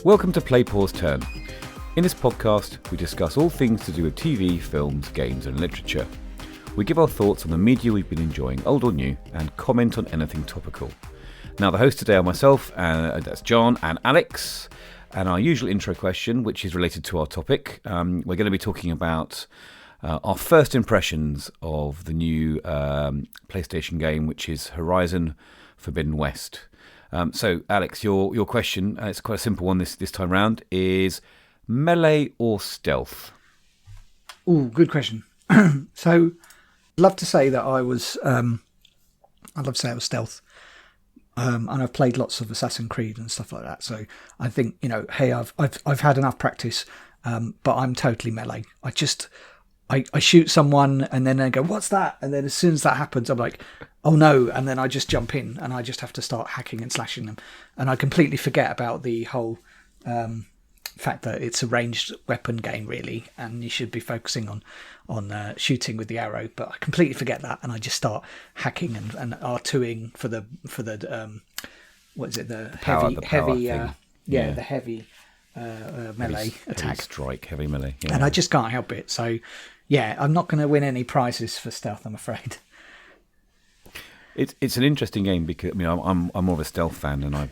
Welcome to Play Pause Turn. In this podcast, we discuss all things to do with TV, films, games and literature. We give our thoughts on the media we've been enjoying, old or new, and comment on anything topical. Now, the hosts today are myself, and that's Jon and Alex, and our usual intro question, which is related to our topic. We're going to be talking about our first impressions of the new PlayStation game, which is Horizon Forbidden West. So, Alex, your question, it's quite a simple one this time round, is melee or stealth? Oh, good question. So, I'd love to say that I was stealth. And I've played lots of Assassin's Creed and stuff like that. So I think, hey, I've had enough practice, but I'm totally melee. I shoot someone and then they go, what's that? And then as soon as that happens, I'm like, oh no. And then I just jump in and I just have to start hacking and slashing them. And I completely forget about the whole fact that it's a ranged weapon game, really. And you should be focusing on shooting with the arrow. But I completely forget that. And I just start hacking and R2ing for the what is it? The heavy melee attack. Heavy strike, heavy melee. Yeah. And I just can't help it. So, yeah, I'm not going to win any prizes for stealth, I'm afraid. It's an interesting game because I'm more of a stealth fan, and I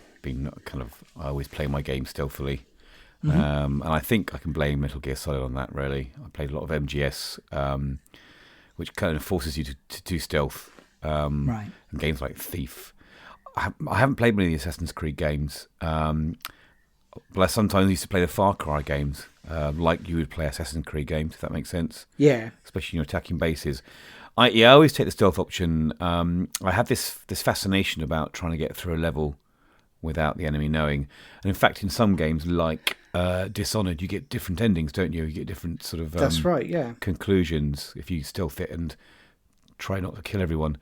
always play my game stealthily. Mm-hmm. And I think I can blame Metal Gear Solid on that. Really, I played a lot of MGS, which kind of forces you to do stealth. Right. And games like Thief. I haven't played many of the Assassin's Creed games. But I sometimes used to play the Far Cry games, like you would play Assassin's Creed games, if that makes sense. Yeah. Especially when you're attacking bases. I always take the stealth option. I have this fascination about trying to get through a level without the enemy knowing. And in fact, in some games like Dishonored, you get different endings, don't you? You get different sort of That's right, yeah. conclusions if you stealth it and try not to kill everyone.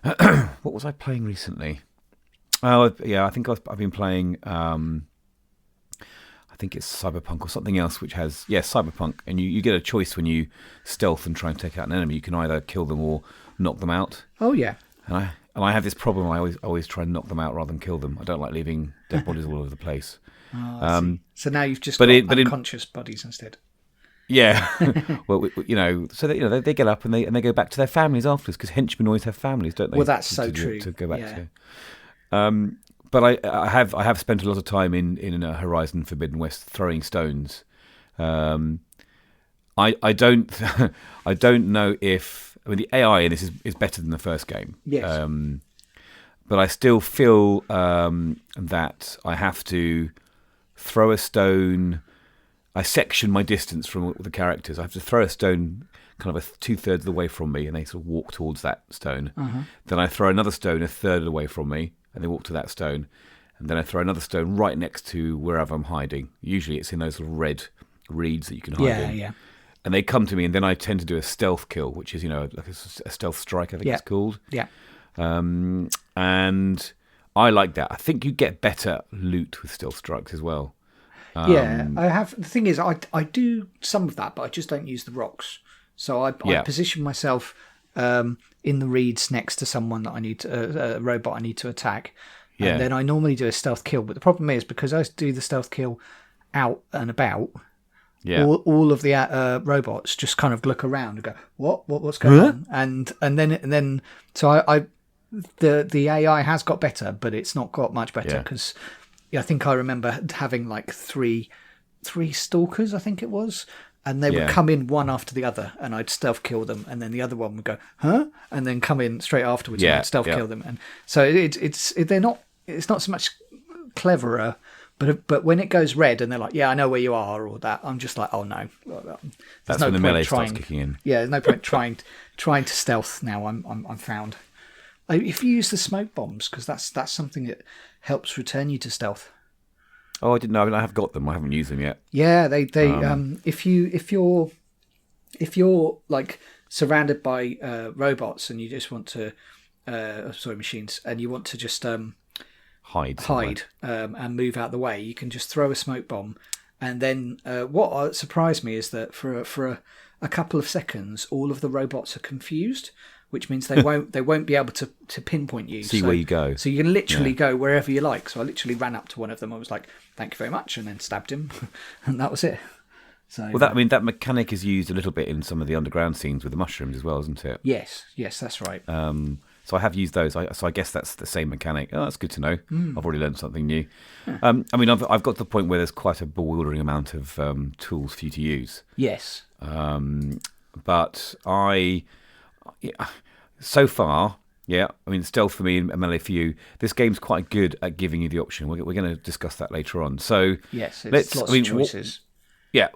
What was I playing recently? Oh, yeah, I think I've been playing... I think it's Cyberpunk or something else, which has Cyberpunk, and you get a choice when you stealth and try and take out an enemy. You can either kill them or knock them out. Oh yeah. And I have this problem. I always try and knock them out rather than kill them. I don't like leaving dead bodies all over the place. Oh, so now you've just got unconscious bodies instead. Yeah. Well, so that, they get up and they go back to their families afterwards, because henchmen always have families, don't they? Well, that's so true. To go back to. But I have spent a lot of time in Horizon Forbidden West throwing stones. I don't I don't know if the AI in this is better than the first game. Yes. But I still feel that I have to throw a stone. I section my distance from the characters. I have to throw a stone kind of 2/3 of the way from me, and they sort of walk towards that stone. Uh-huh. Then I throw another stone 1/3 of the way from me, and they walk to that stone. And then I throw another stone right next to wherever I'm hiding. Usually it's in those little red reeds that you can hide in. Yeah. And they come to me, and then I tend to do a stealth kill, which is, like a stealth strike, I think it's called. Yeah. And I like that. I think you get better loot with stealth strikes as well. I have. The thing is, I do some of that, but I just don't use the rocks. So I position myself in the reeds next to someone that I need to, a robot I need to attack. Yeah. And then I normally do a stealth kill. But the problem is, because I do the stealth kill out and about, all of the robots just kind of look around and go, what's going on? And then so the AI has got better, but it's not got much better, because I think I remember having like three stalkers, I think it was. And they would come in one after the other, and I'd stealth kill them, and then the other one would go, huh? And then come in straight afterwards, and I'd stealth kill them. And so it's not so much cleverer, but when it goes red and they're like, I know where you are, or that, I'm just like, oh no. That's when the melee starts kicking in. Yeah, there's no point trying to stealth now. I'm found. If you use the smoke bombs, because that's something that helps return you to stealth. Oh, I didn't know. I mean, I have got them. I haven't used them yet. Yeah, they if you're like surrounded by robots and you just want to machines, and you want to just hide and move out the way, you can just throw a smoke bomb, and then what surprised me is that for a couple of seconds all of the robots are confused, which means they won't be able to pinpoint you. See where you go. So you can literally go wherever you like. So I literally ran up to one of them. I was like, "Thank you very much," and then stabbed him, and that was it. So, well, that mechanic is used a little bit in some of the underground scenes with the mushrooms as well, isn't it? Yes, that's right. So I have used those. So I guess that's the same mechanic. Oh, that's good to know. I've already learned something new. Yeah. I mean, I've got to the point where there's quite a bewildering amount of tools for you to use. Yes. But so far, I mean, stealth for me and melee for you. This game's quite good at giving you the option. We're going to discuss that later on. So yes, it's lots of choices.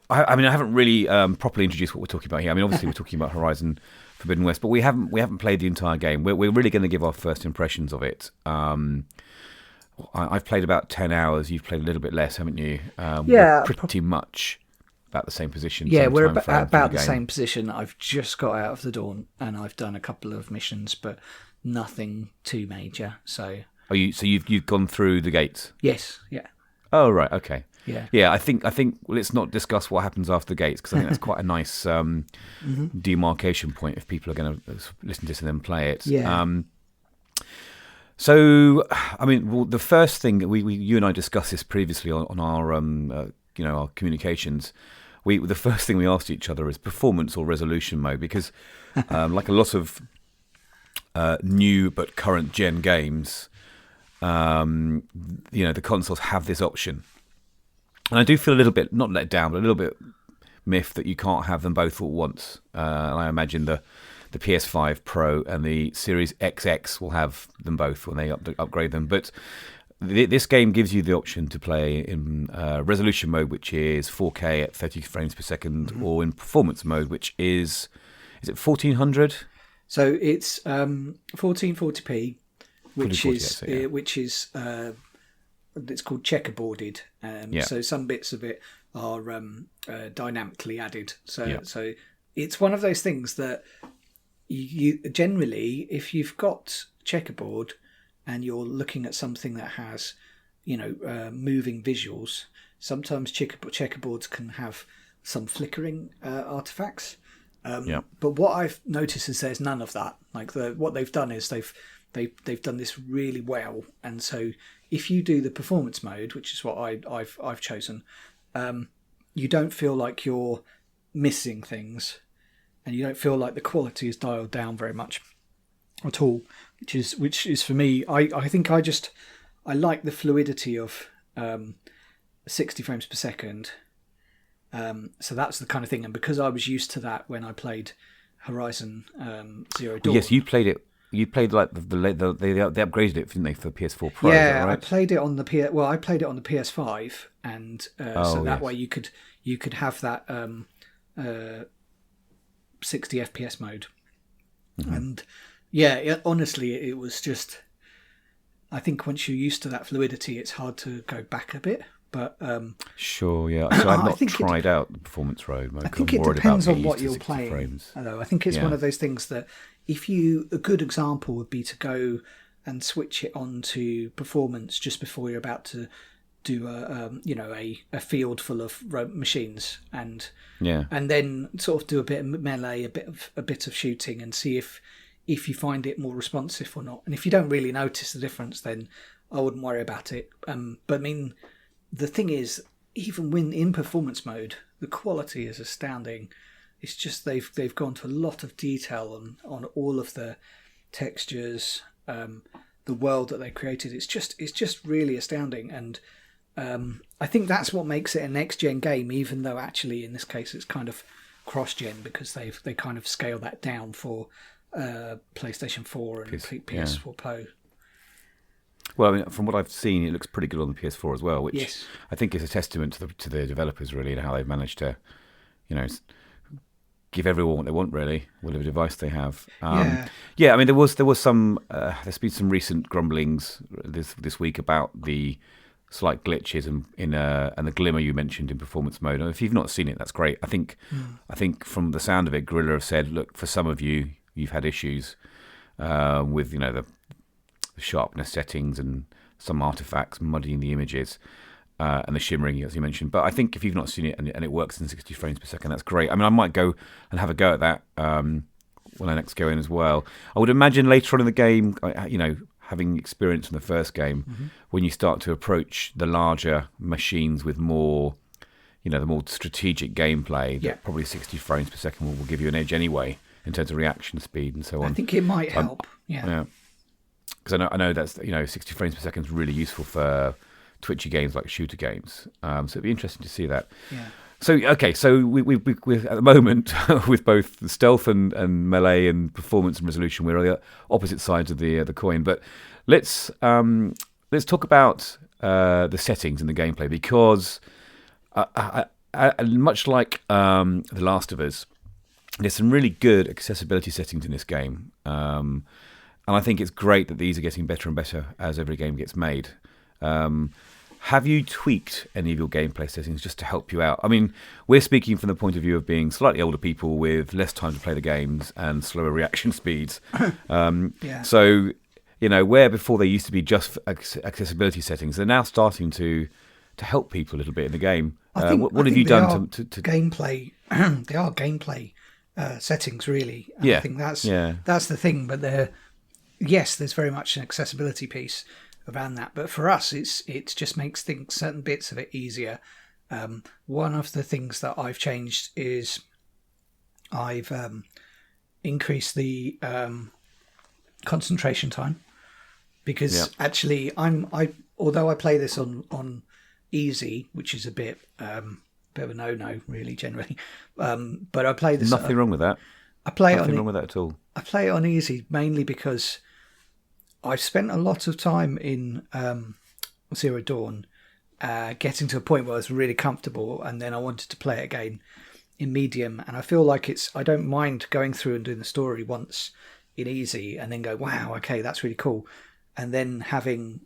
I mean, I haven't really properly introduced what we're talking about here. I mean, obviously we're talking about Horizon Forbidden West, but we haven't played the entire game. We're really going to give our first impressions of it. I've played about 10 hours. You've played a little bit less, haven't you? We're pretty much about the same position. Yeah, we're about the same position. I've just got out of the Dawn, and I've done a couple of missions, but nothing too major. So. You've gone through the gates? Yes. Yeah. Oh right. Okay. Yeah. I think let's not discuss what happens after the gates, because I think that's quite a nice demarcation point if people are going to listen to this and then play it. Yeah. So, I mean, the first thing that you and I discussed this previously on our our communications. The first thing we asked each other is performance or resolution mode, because like a lot of new but current gen games, the consoles have this option. And I do feel a little bit, not let down, but a little bit miffed that you can't have them both all at once. And I imagine the PS5 Pro and the Series XX will have them both when they upgrade them. But this game gives you the option to play in resolution mode, which is 4K at 30 frames per second, or in performance mode, which is it 1400? So it's 1440p, which is it's called checkerboarded. So some bits of it are dynamically added. So it's one of those things that you generally, if you've got checkerboard and you're looking at something that has, moving visuals, sometimes checkerboards can have some flickering artifacts. But what I've noticed is there's none of that. Like what they've done is they've done this really well, and so if you do the performance mode, which is what I've chosen, you don't feel like you're missing things, and you don't feel like the quality is dialed down very much at all. Which is for me, I think I like the fluidity of 60 frames per second. So that's the kind of thing, and because I was used to that when I played Horizon Zero Dawn. Yes, you played it. You played like they upgraded it, didn't they, for the PS4 Pro? Yeah, is that right? I played it on the I played it on the PS5, and that way you could have that 60 FPS mode, and honestly, it was just. I think once you're used to that fluidity, it's hard to go back a bit. But sure, yeah. So I've not tried out the performance mode. I think it depends on what you're playing. Although I think it's one of those things that a good example would be to go and switch it on to performance just before you're about to do a field full of machines, and then sort of do a bit of melee, a bit of shooting, and see if you find it more responsive or not. And if you don't really notice the difference, then I wouldn't worry about it. But I mean, the thing is, even when in performance mode, the quality is astounding. It's just they've gone to a lot of detail on all of the textures, the world that they created. It's just really astounding, and I think that's what makes it a next gen game. Even though actually in this case it's kind of cross gen, because they kind of scale that down for PlayStation 4 and PS4 Pro. Well, I mean, from what I've seen, it looks pretty good on the PS4 as well, which I think is a testament to the developers, really, and how they've managed to, give everyone what they want, really, whatever device they have. I mean, there was some. There's been some recent grumblings this week about the slight glitches and the glimmer you mentioned in performance mode. And if you've not seen it, that's great. I think from the sound of it, Guerrilla have said, look, for some of you've had issues with the sharpness settings and some artifacts muddying the images and the shimmering, as you mentioned. But I think if you've not seen it and it works in 60 frames per second, that's great. I mean, I might go and have a go at that when I next go in as well. I would imagine later on in the game, having experience from the first game, when you start to approach the larger machines with more, the more strategic gameplay, that probably 60 frames per second will give you an edge anyway in terms of reaction speed and so on. I think it might help. Yeah. Because I know that's 60 frames per second is really useful for twitchy games like shooter games. So it'd be interesting to see that. Yeah. So we at the moment with both stealth and melee and performance and resolution, we're on the opposite sides of the coin. But let's talk about the settings and the gameplay, because much like The Last of Us, there's some really good accessibility settings in this game, and I think it's great that these are getting better and better as every game gets made. Have you tweaked any of your gameplay settings just to help you out? I mean, we're speaking from the point of view of being slightly older people with less time to play the games and slower reaction speeds. So, where before they used to be just accessibility settings, they're now starting to help people a little bit in the game. What have you done to gameplay? They are gameplay settings, really. And I think that's the thing. But there's very much an accessibility piece around that, but for us it just makes certain bits of it easier. One of the things that I've changed is I've increased the concentration time, because actually although I play this on easy, which is a bit of a no really generally, but I play this. Nothing wrong with that. Nothing wrong with that at all. I play it on easy mainly because I've spent a lot of time in Zero Dawn getting to a point where I was really comfortable, and then I wanted to play it again in medium, and I feel like I don't mind going through and doing the story once in easy and then go, wow, okay, that's really cool, and then having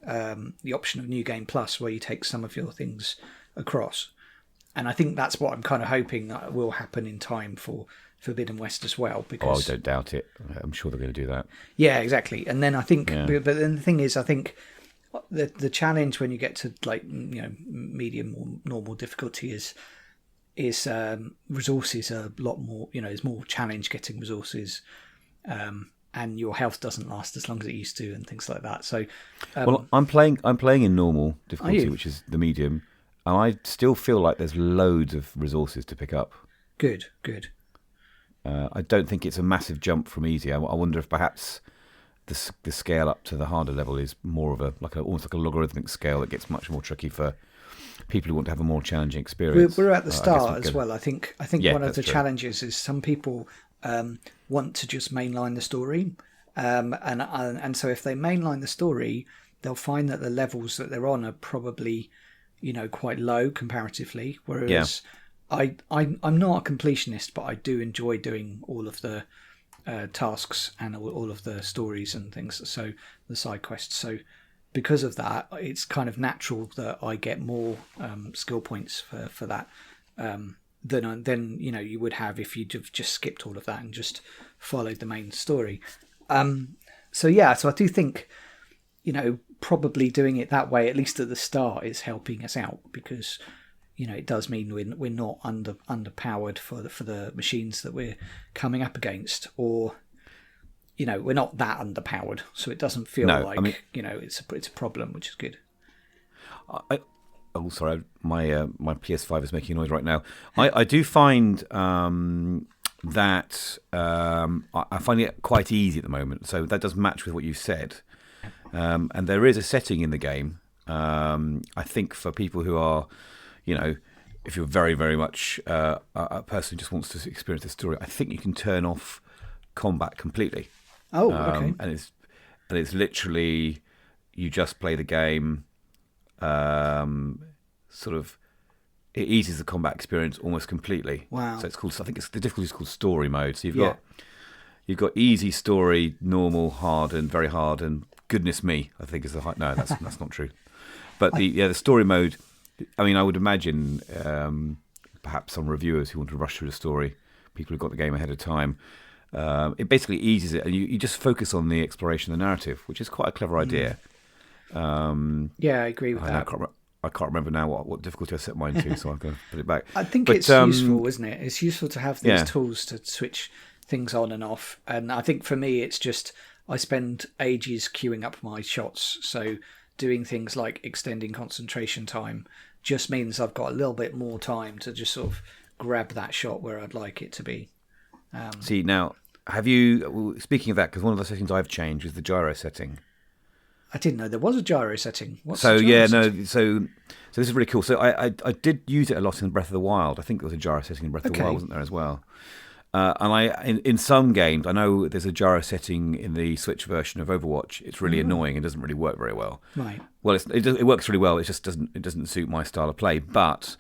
the option of New Game Plus where you take some of your things across. And I think that's what I'm kind of hoping that will happen in time for Forbidden West as well. Because I don't doubt it. I'm sure they're going to do that. Yeah, exactly. And then I think, but then the thing is, I think the challenge when you get to medium or normal difficulty is resources are a lot more. There's more challenge getting resources, and your health doesn't last as long as it used to, and things like that. So, I'm playing in normal difficulty, which is the medium. And I still feel like there's loads of resources to pick up. Good. I don't think it's a massive jump from easy. I wonder if perhaps the scale up to the harder level is more of almost like a logarithmic scale that gets much more tricky for people who want to have a more challenging experience. We're at the start as well. I think one of the challenges is some people want to just mainline the story, and so if they mainline the story, they'll find that the levels that they're on are probably quite low comparatively, whereas I'm not a completionist, but I do enjoy doing all of the tasks and all of the stories and things, so the side quests. So because of that, it's kind of natural that I get more skill points for that than you would have if you'd have just skipped all of that and just followed the main story. So I do think probably doing it that way, at least at the start, is helping us out, because it does mean we're not underpowered for the machines that we're coming up against, or we're not that underpowered, so it doesn't feel it's a problem, which is good. Sorry, my PS5 is making noise right now. I do find that I find it quite easy at the moment, so that does match with what you said. And there is a setting in the game, I think, for people who are, if you're very, very much a person who just wants to experience the story, I think you can turn off combat completely. Oh, okay. And it's literally, you just play the game, it eases the combat experience almost completely. Wow. So it's called, I think the difficulty is called story mode. So you've got easy story, normal, hard, and very hard, and goodness me, I think is the high. No, that's not true. But the story mode, I mean, I would imagine perhaps some reviewers who want to rush through the story, people who got the game ahead of time, it basically eases it, and you just focus on the exploration of the narrative, which is quite a clever idea. I agree with that. I can't remember now what difficulty I set mine to, so I'm going to put it back. I think it's useful, isn't it? It's useful to have these tools to switch things on and off. And I think for me, it's just I spend ages queuing up my shots. So doing things like extending concentration time just means I've got a little bit more time to just sort of grab that shot where I'd like it to be. See, now, have you, speaking of that, because one of the settings I've changed is the gyro setting. I didn't know there was a gyro setting. So this is really cool. So I did use it a lot in Breath of the Wild. I think there was a gyro setting in Breath of the Wild, wasn't there, as well? And in some games, I know there's a gyro setting in the Switch version of Overwatch. It's really annoying and doesn't really work very well. Right. Well, it works really well. It just doesn't suit my style of play. But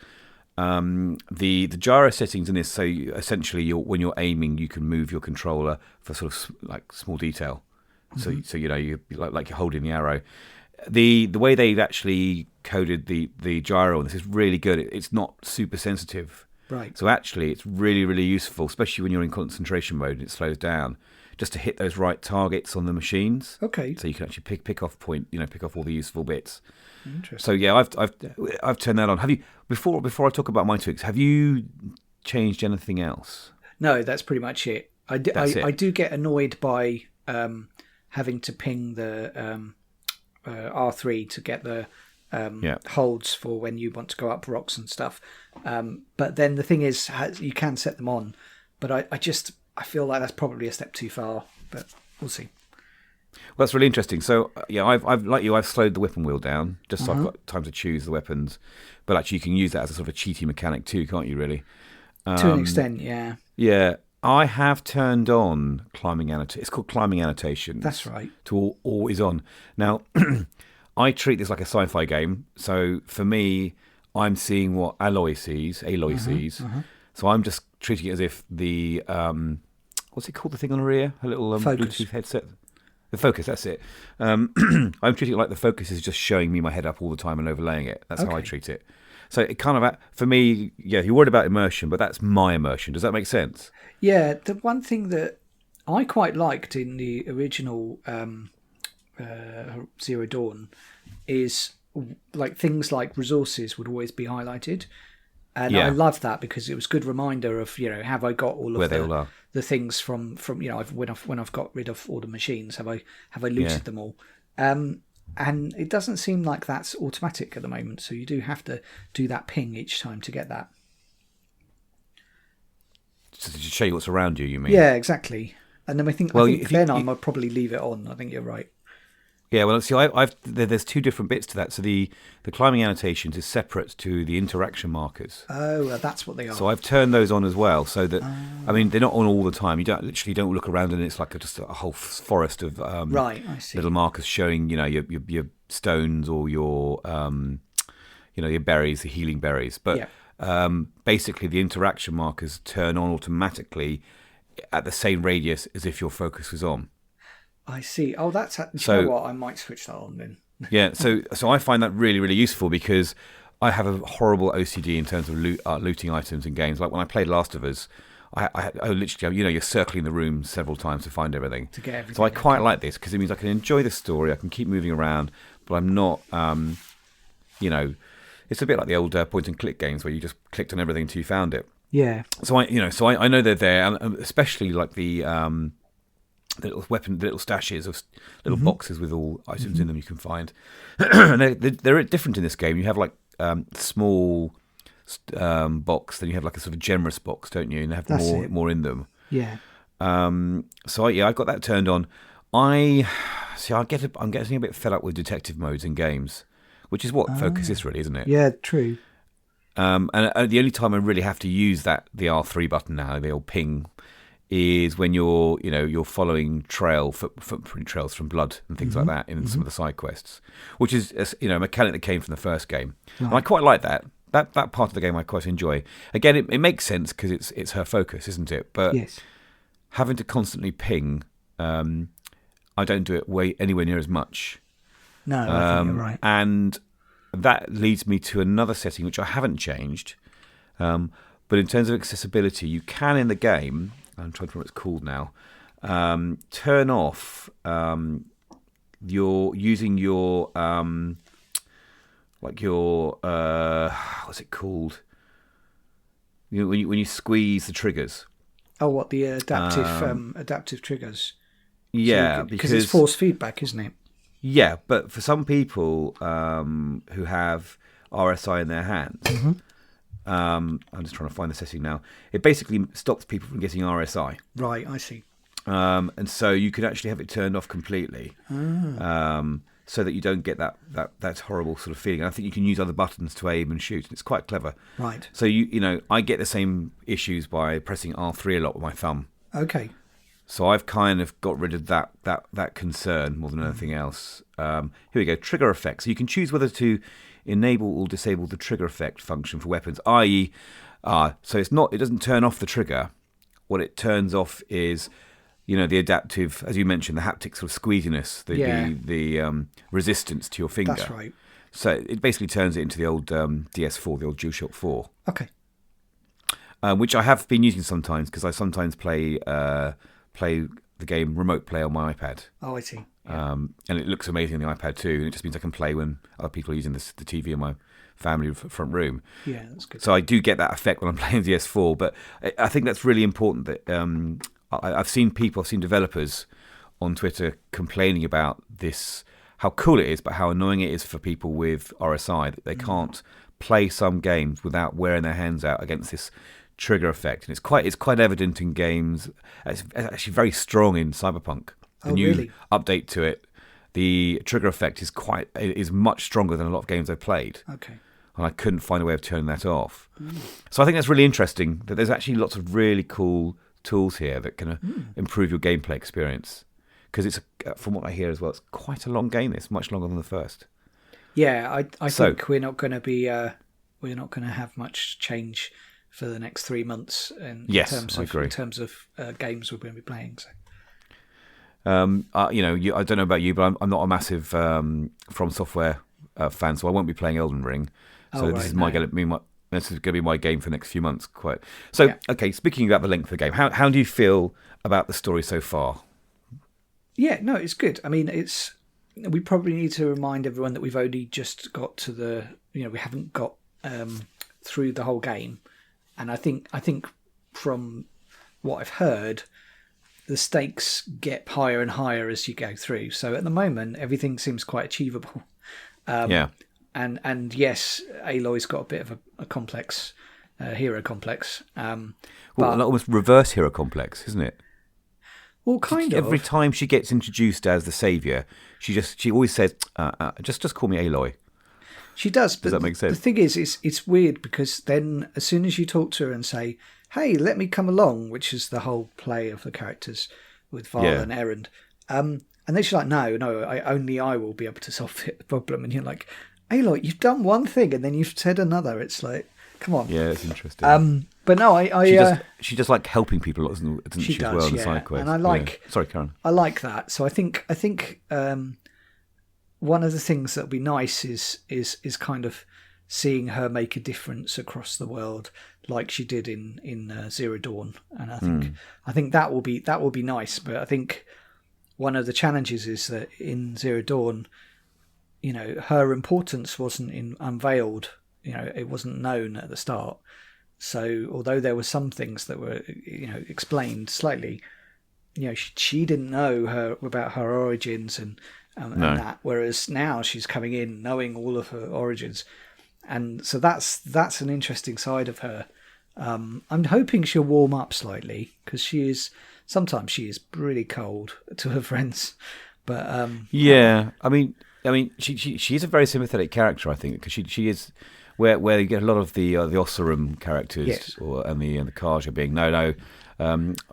the gyro settings in this, so essentially, when you're aiming, you can move your controller for sort of like small detail. So you know, you like you're holding the arrow. The way they've actually coded the gyro on this is really good. It's not super sensitive. Right. So actually, it's really, really useful, especially when you're in concentration mode and it slows down, just to hit those right targets on the machines. Okay. So you can actually pick off all the useful bits. Interesting. So yeah, I've turned that on. Have you before I talk about my tweaks? Have you changed anything else? No, that's pretty much it. I do get annoyed by having to ping the R3 to get the holds for when you want to go up rocks and stuff. But then the thing is, you can set them on, but I feel like that's probably a step too far. But we'll see. Well, that's really interesting. So yeah, I've like you, I've slowed the weapon wheel down just so I've got time to choose the weapons. But actually, you can use that as a sort of a cheaty mechanic too, can't you? Really, to an extent, yeah. Yeah. I have turned on climbing annotation. It's called climbing annotations. That's right. To always on. Now, I treat this like a sci-fi game. So for me, I'm seeing what Aloy sees. So I'm just treating it as if the what's it called? The thing on her ear, her little Bluetooth headset. The focus. That's it. I'm treating it like the focus is just showing me my head up all the time and overlaying it. That's how I treat it. So it kind of, for me, yeah, you're worried about immersion, but that's my immersion. Does that make sense? Yeah, the one thing that I quite liked in the original Zero Dawn is like things like resources would always be highlighted. And I love that because it was a good reminder of, have I got all of the things from when I've got rid of all the machines, have I looted them all? And it doesn't seem like that's automatic at the moment, so you do have to do that ping each time to get that. So to show you what's around you, you mean? Yeah, exactly. And then I think I'll probably leave it on. I think you're right. Yeah, well, see, there's two different bits to that. So the climbing annotations is separate to the interaction markers. Oh, well, that's what they are. So I've turned those on as well, so that I mean they're not on all the time. You don't look around and it's like just a whole forest of right. I see. Little markers showing your stones or your your berries, the healing berries. But basically the interaction markers turn on automatically at the same radius as if your focus was on. I see. Oh, you know what? I might switch that on then. Yeah, so I find that really, really useful because I have a horrible OCD in terms of looting items in games. Like when I played Last of Us, I literally, you're circling the room several times to find everything. To get everything. So I quite like this because it means I can enjoy the story, I can keep moving around, but I'm not, it's a bit like the old point and click games where you just clicked on everything until you found it. Yeah. So I know they're there, and especially like the little stashes of little boxes with all items in them you can find. And they're different in this game. You have like small box, then you have like a sort of generous box, don't you? And they have more in them. Yeah. So I've got that turned on. I'm getting a bit fed up with detective modes in games, which is what Focus is really, isn't it? Yeah, true. And the only time I really have to use the R3 button now, the old ping, is when you're following footprint trails from blood and things like that in some of the side quests, which is a mechanic that came from the first game. Right. And I quite like that part of the game. I quite enjoy. Again, it makes sense because it's her focus, isn't it? But having to constantly ping, I don't do it anywhere near as much. No, I think you're right. And that leads me to another setting which I haven't changed. But in terms of accessibility, you can in the game, I'm trying to remember what it's called now, turn off using your what's it called? When you squeeze the triggers. Oh, what the adaptive triggers? Yeah, because it's force feedback, isn't it? Yeah, but for some people who have RSI in their hands, I'm just trying to find the setting now. It basically stops people from getting RSI. Right, I see. And so you can actually have it turned off completely, so that you don't get that horrible sort of feeling. And I think you can use other buttons to aim and shoot. It's quite clever. Right. So I get the same issues by pressing R3 a lot with my thumb. Okay. So I've kind of got rid of that concern more than anything else. Here we go, trigger effects. So you can choose whether to enable or disable the trigger effect function for weapons, i.e., so it doesn't turn off the trigger. What it turns off is, the adaptive, as you mentioned, the haptic sort of squeeziness, the resistance to your finger. That's right. So it basically turns it into the old DS4, the old DualShock 4. Okay. Which I have been using sometimes because I sometimes play the game Remote Play on my iPad. Oh, I see. Yeah. And it looks amazing on the iPad too, and it just means I can play when other people are using the TV in my family front room. Yeah, that's good. So I do get that effect when I'm playing DS4, but I think that's really important that I've seen developers on Twitter complaining about this, how cool it is, but how annoying it is for people with RSI that they can't play some games without wearing their hands out against this trigger effect. And it's quite evident in games. It's actually very strong in Cyberpunk. The new update to it, the trigger effect is much stronger than a lot of games I've played. Okay. And I couldn't find a way of turning that off. So I think that's really interesting that there's actually lots of really cool tools here that can improve your gameplay experience. Because it's, from what I hear as well, it's quite a long game. It's much longer than the first. Yeah, I think we're not going to have much change for the next 3 months in terms of games we're going to be playing. So. I don't know about you, but I'm not a massive From Software fan, so I won't be playing Elden Ring. So this is this is going to be my game for the next few months. Okay. Speaking about the length of the game, how do you feel about the story so far? Yeah, no, it's good. I mean, we probably need to remind everyone that we've only just got to we haven't got through the whole game, and I think from what I've heard, the stakes get higher and higher as you go through. So at the moment, everything seems quite achievable. And yes, Aloy's got a bit of a complex, hero complex. But almost reverse hero complex, isn't it? Well, kind of. Every time she gets introduced as the saviour, she always says, just call me Aloy. She does. Does that make sense? The thing is, it's weird because then as soon as you talk to her and say, hey, let me come along, which is the whole play of the characters with Vala and Erend, and then she's like, no, I will be able to solve the problem. And you're like, Aloy, you've done one thing and then you've said another. It's like, come on. Yeah, it's interesting. But no, she does like helping people, doesn't she? As well, in the side quest. And I like. Yeah. Sorry, Karen. I like that. So I think one of the things that'll be nice is kind of seeing her make a difference across the world, like she did in Zero Dawn. And I think that will be nice. But I think one of the challenges is that in Zero Dawn, her importance wasn't unveiled. It wasn't known at the start. So although there were some things that were, explained slightly, she didn't know about her origins and that. Whereas now she's coming in knowing all of her origins, and so that's an interesting side of her. I'm hoping she'll warm up slightly because sometimes she is really cold to her friends. But I mean, she is a very sympathetic character, I think, because she is. Where you get a lot of the Osserum characters, yes. and the Kaja being no.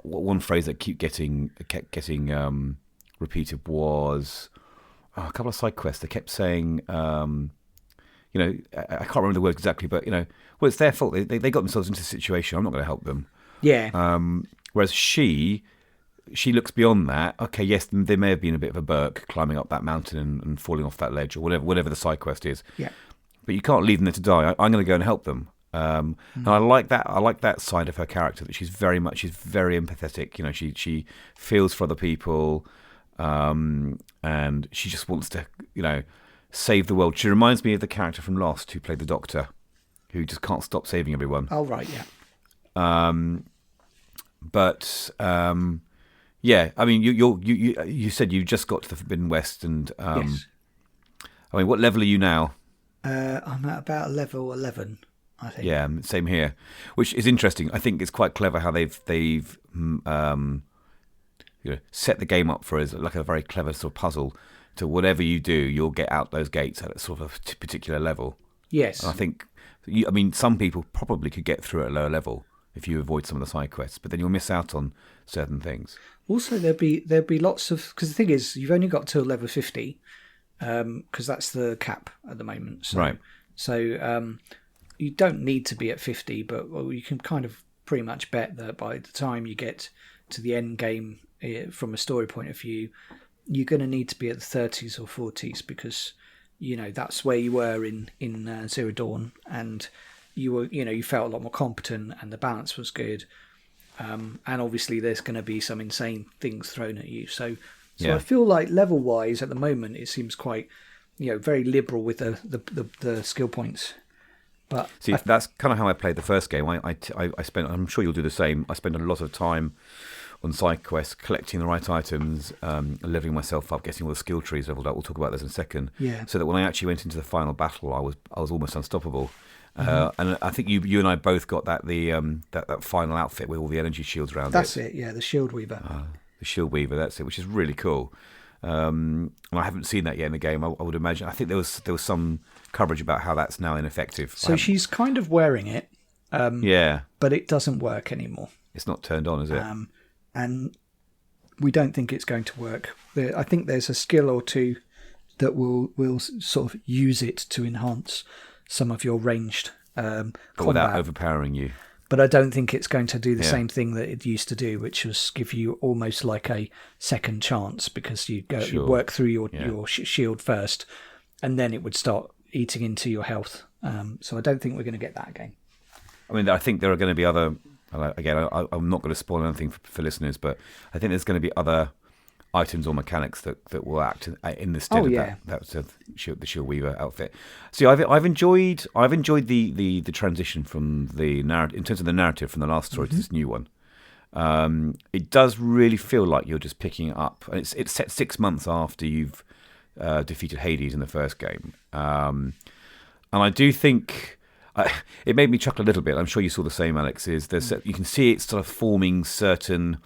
One phrase that kept getting repeated was a couple of side quests. They kept saying, I can't remember the word exactly, but well, it's their fault. They got themselves into this situation. I'm not going to help them. Yeah. Whereas she looks beyond that. Okay, yes, there may have been a bit of a Burke climbing up that mountain and falling off that ledge or whatever the side quest is. Yeah. But you can't leave them there to die. I'm going to go and help them. And I like that. I like that side of her character. That she's very empathetic. She feels for other people, and she just wants to, save the world. She reminds me of the character from Lost who played the Doctor, who just can't stop saving everyone. Oh right, yeah. But yeah, I mean, you said you just got to the Forbidden West, and Yes. I mean, what level are you now? I'm at about level 11, I think. Yeah, same here. Which is interesting. I think it's quite clever how they've set the game up for as like a very clever sort of puzzle. To whatever you do, you'll get out those gates at sort of a particular level. Yes. And I think, I mean, some people probably could get through at a lower level if you avoid some of the side quests, but then you'll miss out on certain things. Also, there'd be lots of, because the thing is, you've only got till level 50, because that's the cap at the moment. So, Right. So you don't need to be at 50, but you can kind of pretty much bet that by the time you get to the end game, from a story point of view, you're going to need to be at the 30s or 40s, because that's where you were in Zero Dawn, and you felt a lot more competent, and the balance was good. And obviously there's going to be some insane things thrown at you. So Yeah. I feel like level wise at the moment it seems quite, very liberal with the skill points. But See, that's kind of how I played the first game. I spent, I'm sure you'll do the same. I spent a lot of time on side quests, collecting the right items, leveling myself up, getting all the skill trees leveled up. We'll talk about this in a second. Yeah. So that when I actually went into the final battle, I was almost unstoppable. And I think you and I both got that final outfit with all the energy shields around that's it. Yeah, the Shield Weaver. the Shield Weaver, that's it, which is really cool. And I haven't seen that yet in the game. I would imagine. I think there was some coverage about how that's now ineffective. So she's kind of wearing it, yeah, but it doesn't work anymore. it's not turned on, is it? And we don't think it's going to work. I think there's a skill or two that will sort of use it to enhance some of your ranged But combat. without overpowering you. But I don't think it's going to do the Yeah. same thing that it used to do, which was give you almost like a second chance, because you Sure. work through your Yeah. shield first, and then it would start eating into your health. So I don't think we're going to get that again. I mean, I think there are going to be other. Again, I'm not going to spoil anything for listeners, but I think there's going to be other items or mechanics that will act in the stead Oh, of yeah. the Shield Weaver outfit. See, I've enjoyed the transition from the narrative in terms of the narrative from the last story to this new one. It does really feel like you're just picking it up, and it's set 6 months after you've defeated Hades in the first game, and I do think. It made me chuckle a little bit. I'm sure you saw the same, Alex. You can see it sort of forming certain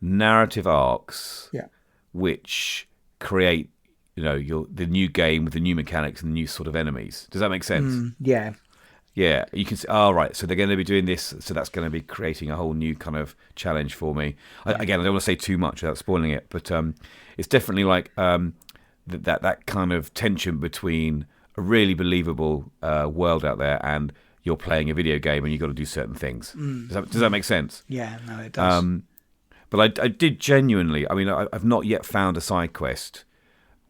narrative arcs, Yeah. which create, the new game with the new mechanics and the new sort of enemies. Does that make sense? Yeah. Yeah, you can see. Oh, right. So they're going to be doing this. So that's going to be creating a whole new kind of challenge for me. Again, I don't want to say too much without spoiling it, but it's definitely like that kind of tension between a really believable world out there and you're playing a video game and you've got to do certain things. Does that make sense? Yeah, no, it does. But I did genuinely. I mean, I've not yet found a side quest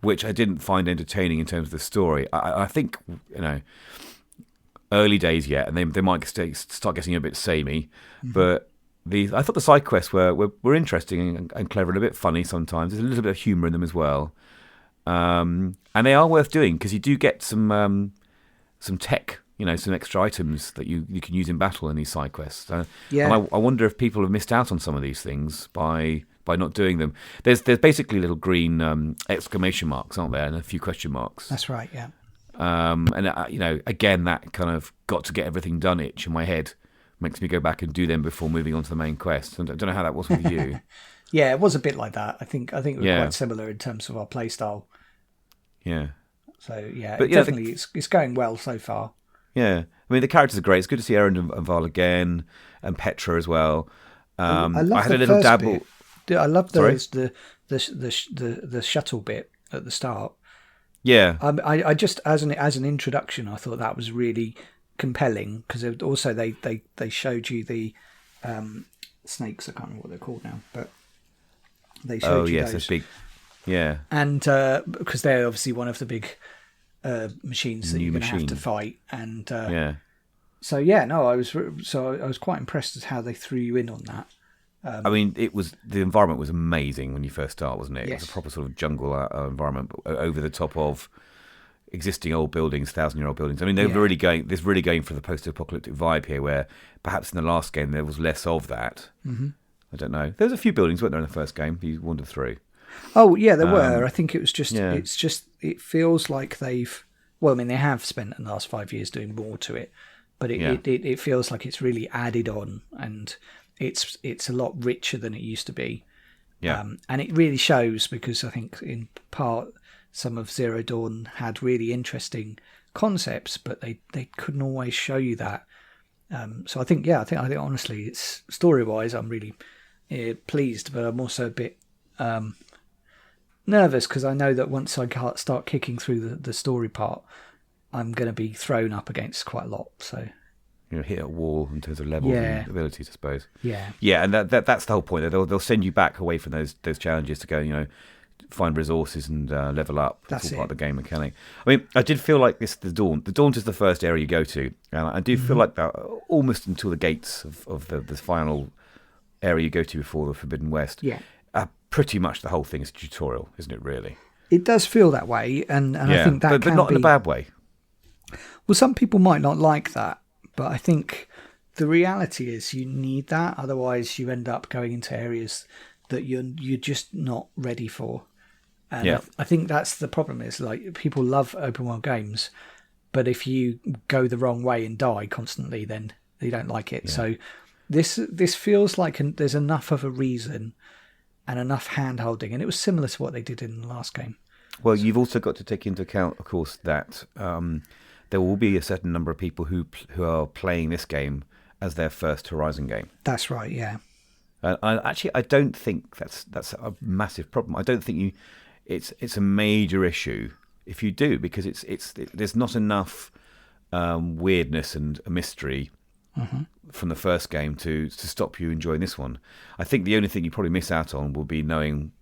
which I didn't find entertaining in terms of the story. I think early days yet, and they might start getting a bit samey. But I thought the side quests were interesting and clever and a bit funny sometimes. There's a little bit of humour in them as well. And they are worth doing because you do get some tech, some extra items that you can use in battle in these side quests. Yeah. And I wonder if people have missed out on some of these things by not doing them. There's basically little green exclamation marks, aren't there, and a few question marks. That's right, yeah. And again, that kind of got to get everything done itch in my head makes me go back and do them before moving on to the main quest. And I don't know how that was with you. Yeah, it was a bit like that. I think we were Yeah. quite similar in terms of our play style. Yeah. So yeah, But, definitely it's going well so far. Yeah, I mean the characters are great. It's good to see Aaron and Val again, and Petra as well. I love I had the a little first dabble. bit. I love Sorry? the shuttle bit at the start. Yeah, I just as an introduction, I thought that was really compelling because also they showed you the snakes. I can't remember what they're called now, but they showed you yes, those. a big. Yeah, And because they're obviously one of the big machines that New you're going to have machine. to fight, and yeah. so yeah, no, I was quite impressed at how they threw you in on that. I mean, the environment was amazing when you first start, wasn't it? It Yes. was a proper sort of jungle environment, but over the top of existing old buildings, 1,000-year-old buildings. I mean, they're Yeah. really going for the post-apocalyptic vibe here, where perhaps in the last game there was less of that. I don't know. There was a few buildings, weren't there, in the first game you wandered through? Oh yeah, there were. I think it was just. Yeah. It's just. It feels like they've. Well, I mean, they have spent the last 5 years doing more to it, but it feels like it's really added on, and it's a lot richer than it used to be. Yeah. And it really shows, because I think in part some of Zero Dawn had really interesting concepts, but they couldn't always show you that. So I think honestly, it's story-wise, I'm really pleased, but I'm also a bit nervous, because I know that once I start kicking through the story part, I'm going to be thrown up against quite a lot. So hit a wall in terms of levels and abilities, I suppose. Yeah, and that's the whole point. They'll send you back away from those challenges to go, find resources and level up. That's all part of the game mechanic. I mean, I did feel like the Daunt is the first area you go to, and I do feel like that almost until the gates of the final area you go to before the Forbidden West. Yeah. Pretty much the whole thing is a tutorial, isn't it, really? It does feel that way, and I think that but not in a bad way. Well, some people might not like that, but I think the reality is you need that. Otherwise, you end up going into areas that you're just not ready for. And I think that's the problem. Is like people love open world games, but if you go the wrong way and die constantly, then they don't like it. Yeah. So this feels like there's enough of a reason and enough hand-holding, and it was similar to what they did in the last game. Well, you've also got to take into account, of course, that there will be a certain number of people who are playing this game as their first Horizon game. That's right, yeah. I don't think that's a massive problem. I don't think it's a major issue if you do, because there's not enough weirdness and a mystery from the first game to stop you enjoying this one. I think the only thing you probably miss out on will be knowing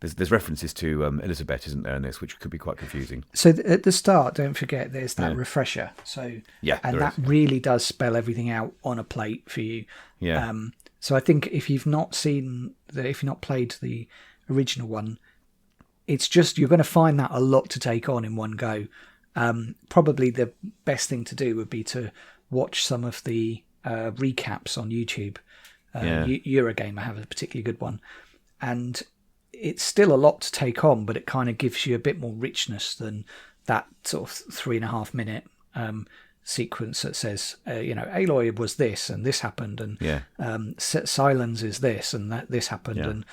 there's references to Elizabeth, isn't there, in this, which could be quite confusing. So at the start, don't forget there's that refresher. So and that really does spell everything out on a plate for you. Yeah. So I think if you've not played the original one, it's just you're going to find that a lot to take on in one go. Probably the best thing to do would be to watch some of the recaps on YouTube. Eurogamer have a particularly good one, and it's still a lot to take on, but it kind of gives you a bit more richness than that sort of 3.5 minute sequence that says, Aloy was this and this happened, and Silence is this and that this happened,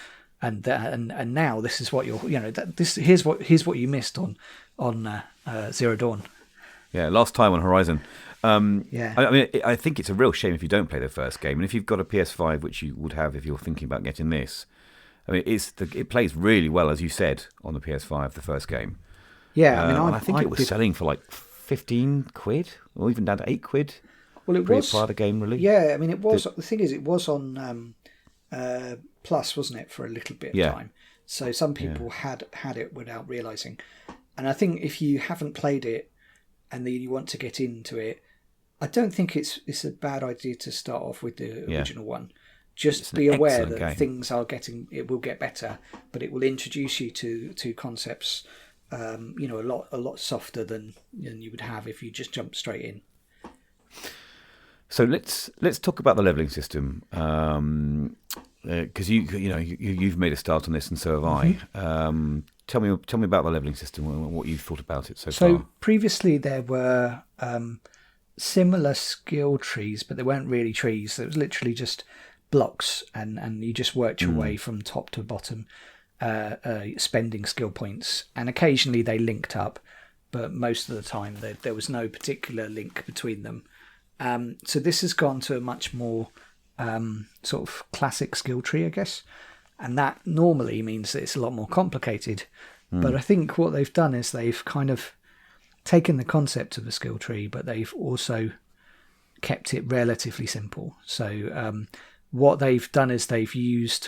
and now this is what here's what you missed on Zero Dawn. Yeah, last time on Horizon. I mean, I think it's a real shame if you don't play the first game, and if you've got a PS5, which you would have if you're thinking about getting this. I mean, it plays really well, as you said, on the PS5, the first game. Yeah, I mean, I think it was selling for like 15 quid, or even down to 8 quid. Well, it was prior to game release. Yeah, I mean, it was. The thing is, it was on Plus, wasn't it, for a little bit of time? So some people had it without realizing. And I think if you haven't played it and then you want to get into it, I don't think it's a bad idea to start off with the original one. Just be aware that things it will get better, but it will introduce you to concepts, a lot softer than you would have if you just jumped straight in. So let's talk about the leveling system, because you've made a start on this, and so have I. Tell me about the leveling system and what you've thought about it so far. So previously there were similar skill trees, but they weren't really trees. It was literally just blocks, and you just worked your way from top to bottom, spending skill points, and occasionally they linked up, but most of the time there was no particular link between them. So this has gone to a much more sort of classic skill tree, I guess, and that normally means that it's a lot more complicated. But I think what they've done is they've kind of taken the concept of a skill tree, but they've also kept it relatively simple. So what they've done is they've used,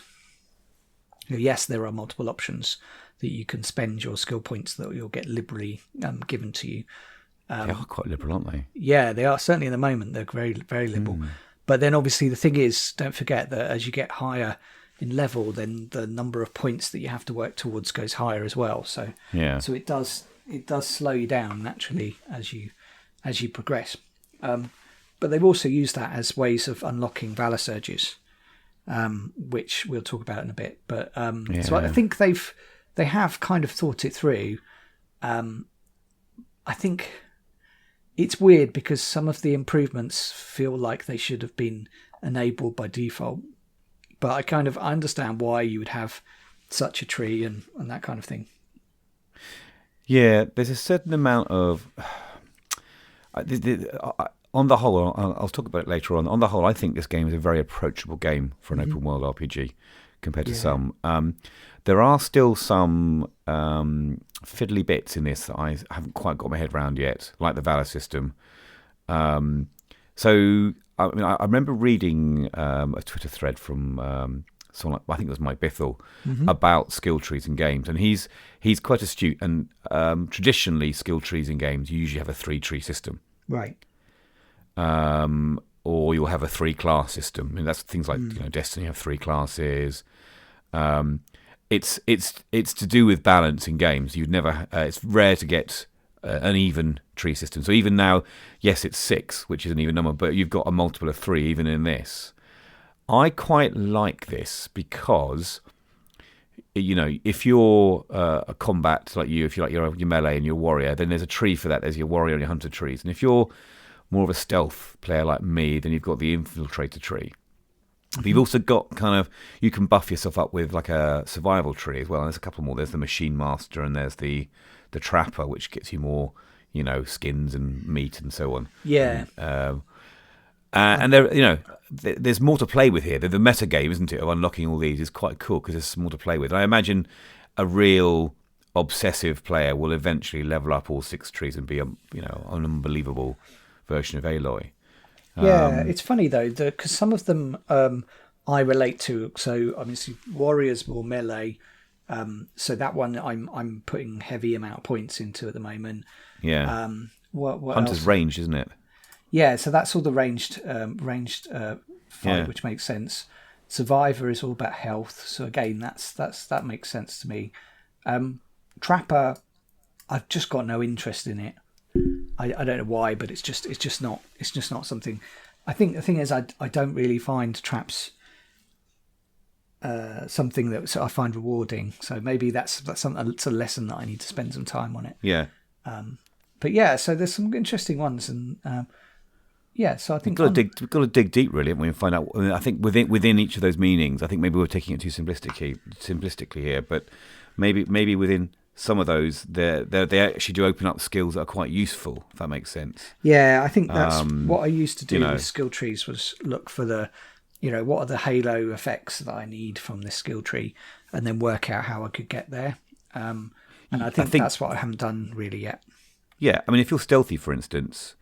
yes, there are multiple options that you can spend your skill points that you'll get liberally given to you. They are quite liberal, aren't they? Yeah, they are. Certainly in the moment, they're very, very liberal. But then obviously the thing is, don't forget that as you get higher in level, then the number of points that you have to work towards goes higher as well. So so it does slow you down naturally as you progress. But they've also used that as ways of unlocking Valor Surges. which we'll talk about in a bit. But so I think they have kind of thought it through. I think it's weird because some of the improvements feel like they should have been enabled by default. But I understand why you would have such a tree and that kind of thing. Yeah, there's a certain amount of... on the whole, I'll talk about it later on. On the whole, I think this game is a very approachable game for an open world RPG compared to some. There are still some fiddly bits in this that I haven't quite got my head around yet, like the Valor system. So I remember reading a Twitter thread from someone like, I think it was Mike Bithell, about skill trees in games, and he's quite astute. And traditionally, skill trees in games you usually have a 3-tree system, right? Or you'll have a 3-class system. I mean, that's things like Destiny have 3 classes. It's to do with balance in games. You'd never. It's rare to get an even tree system. So even now, yes, it's 6, which is an even number, but you've got a multiple of 3 even in this. I quite like this because, if you're a combat like you, if you're melee and you're melee, then there's a tree for that. There's your warrior and your hunter trees. And if you're more of a stealth player like me, then you've got the infiltrator tree. But you've also got you can buff yourself up with like a survival tree as well. And there's a couple more. There's the machine master and there's the trapper, which gets you more, skins and meat and so on. Yeah. And there, there's more to play with here. The meta game, isn't it, of unlocking all these is quite cool because there's more to play with. And I imagine a real obsessive player will eventually level up all 6 trees and be an unbelievable version of Aloy. Yeah, it's funny though because some of them I relate to. So obviously, warriors more melee. So that one I'm putting heavy amount of points into at the moment. Yeah. What Hunter's else? ranged, isn't it? Yeah, so that's all the ranged fight, which makes sense. Survivor is all about health, so again, that makes sense to me. Trapper, I've just got no interest in it. I don't know why, but it's just not something. I think the thing is, I don't really find traps something that I find rewarding. So maybe that's it's a lesson that I need to spend some time on it. Yeah. But yeah, so there's some interesting ones, and so I think we've got to dig deep, really, haven't we, and find out. I think within each of those meanings, I think maybe we're taking it too simplistically here, but maybe within some of those, they actually do open up skills that are quite useful, if that makes sense. Yeah, I think that's what I used to do with skill trees was look for the, what are the halo effects that I need from this skill tree, and then work out how I could get there. And I think that's what I haven't done really yet. Yeah, I mean, if you're stealthy, for instance,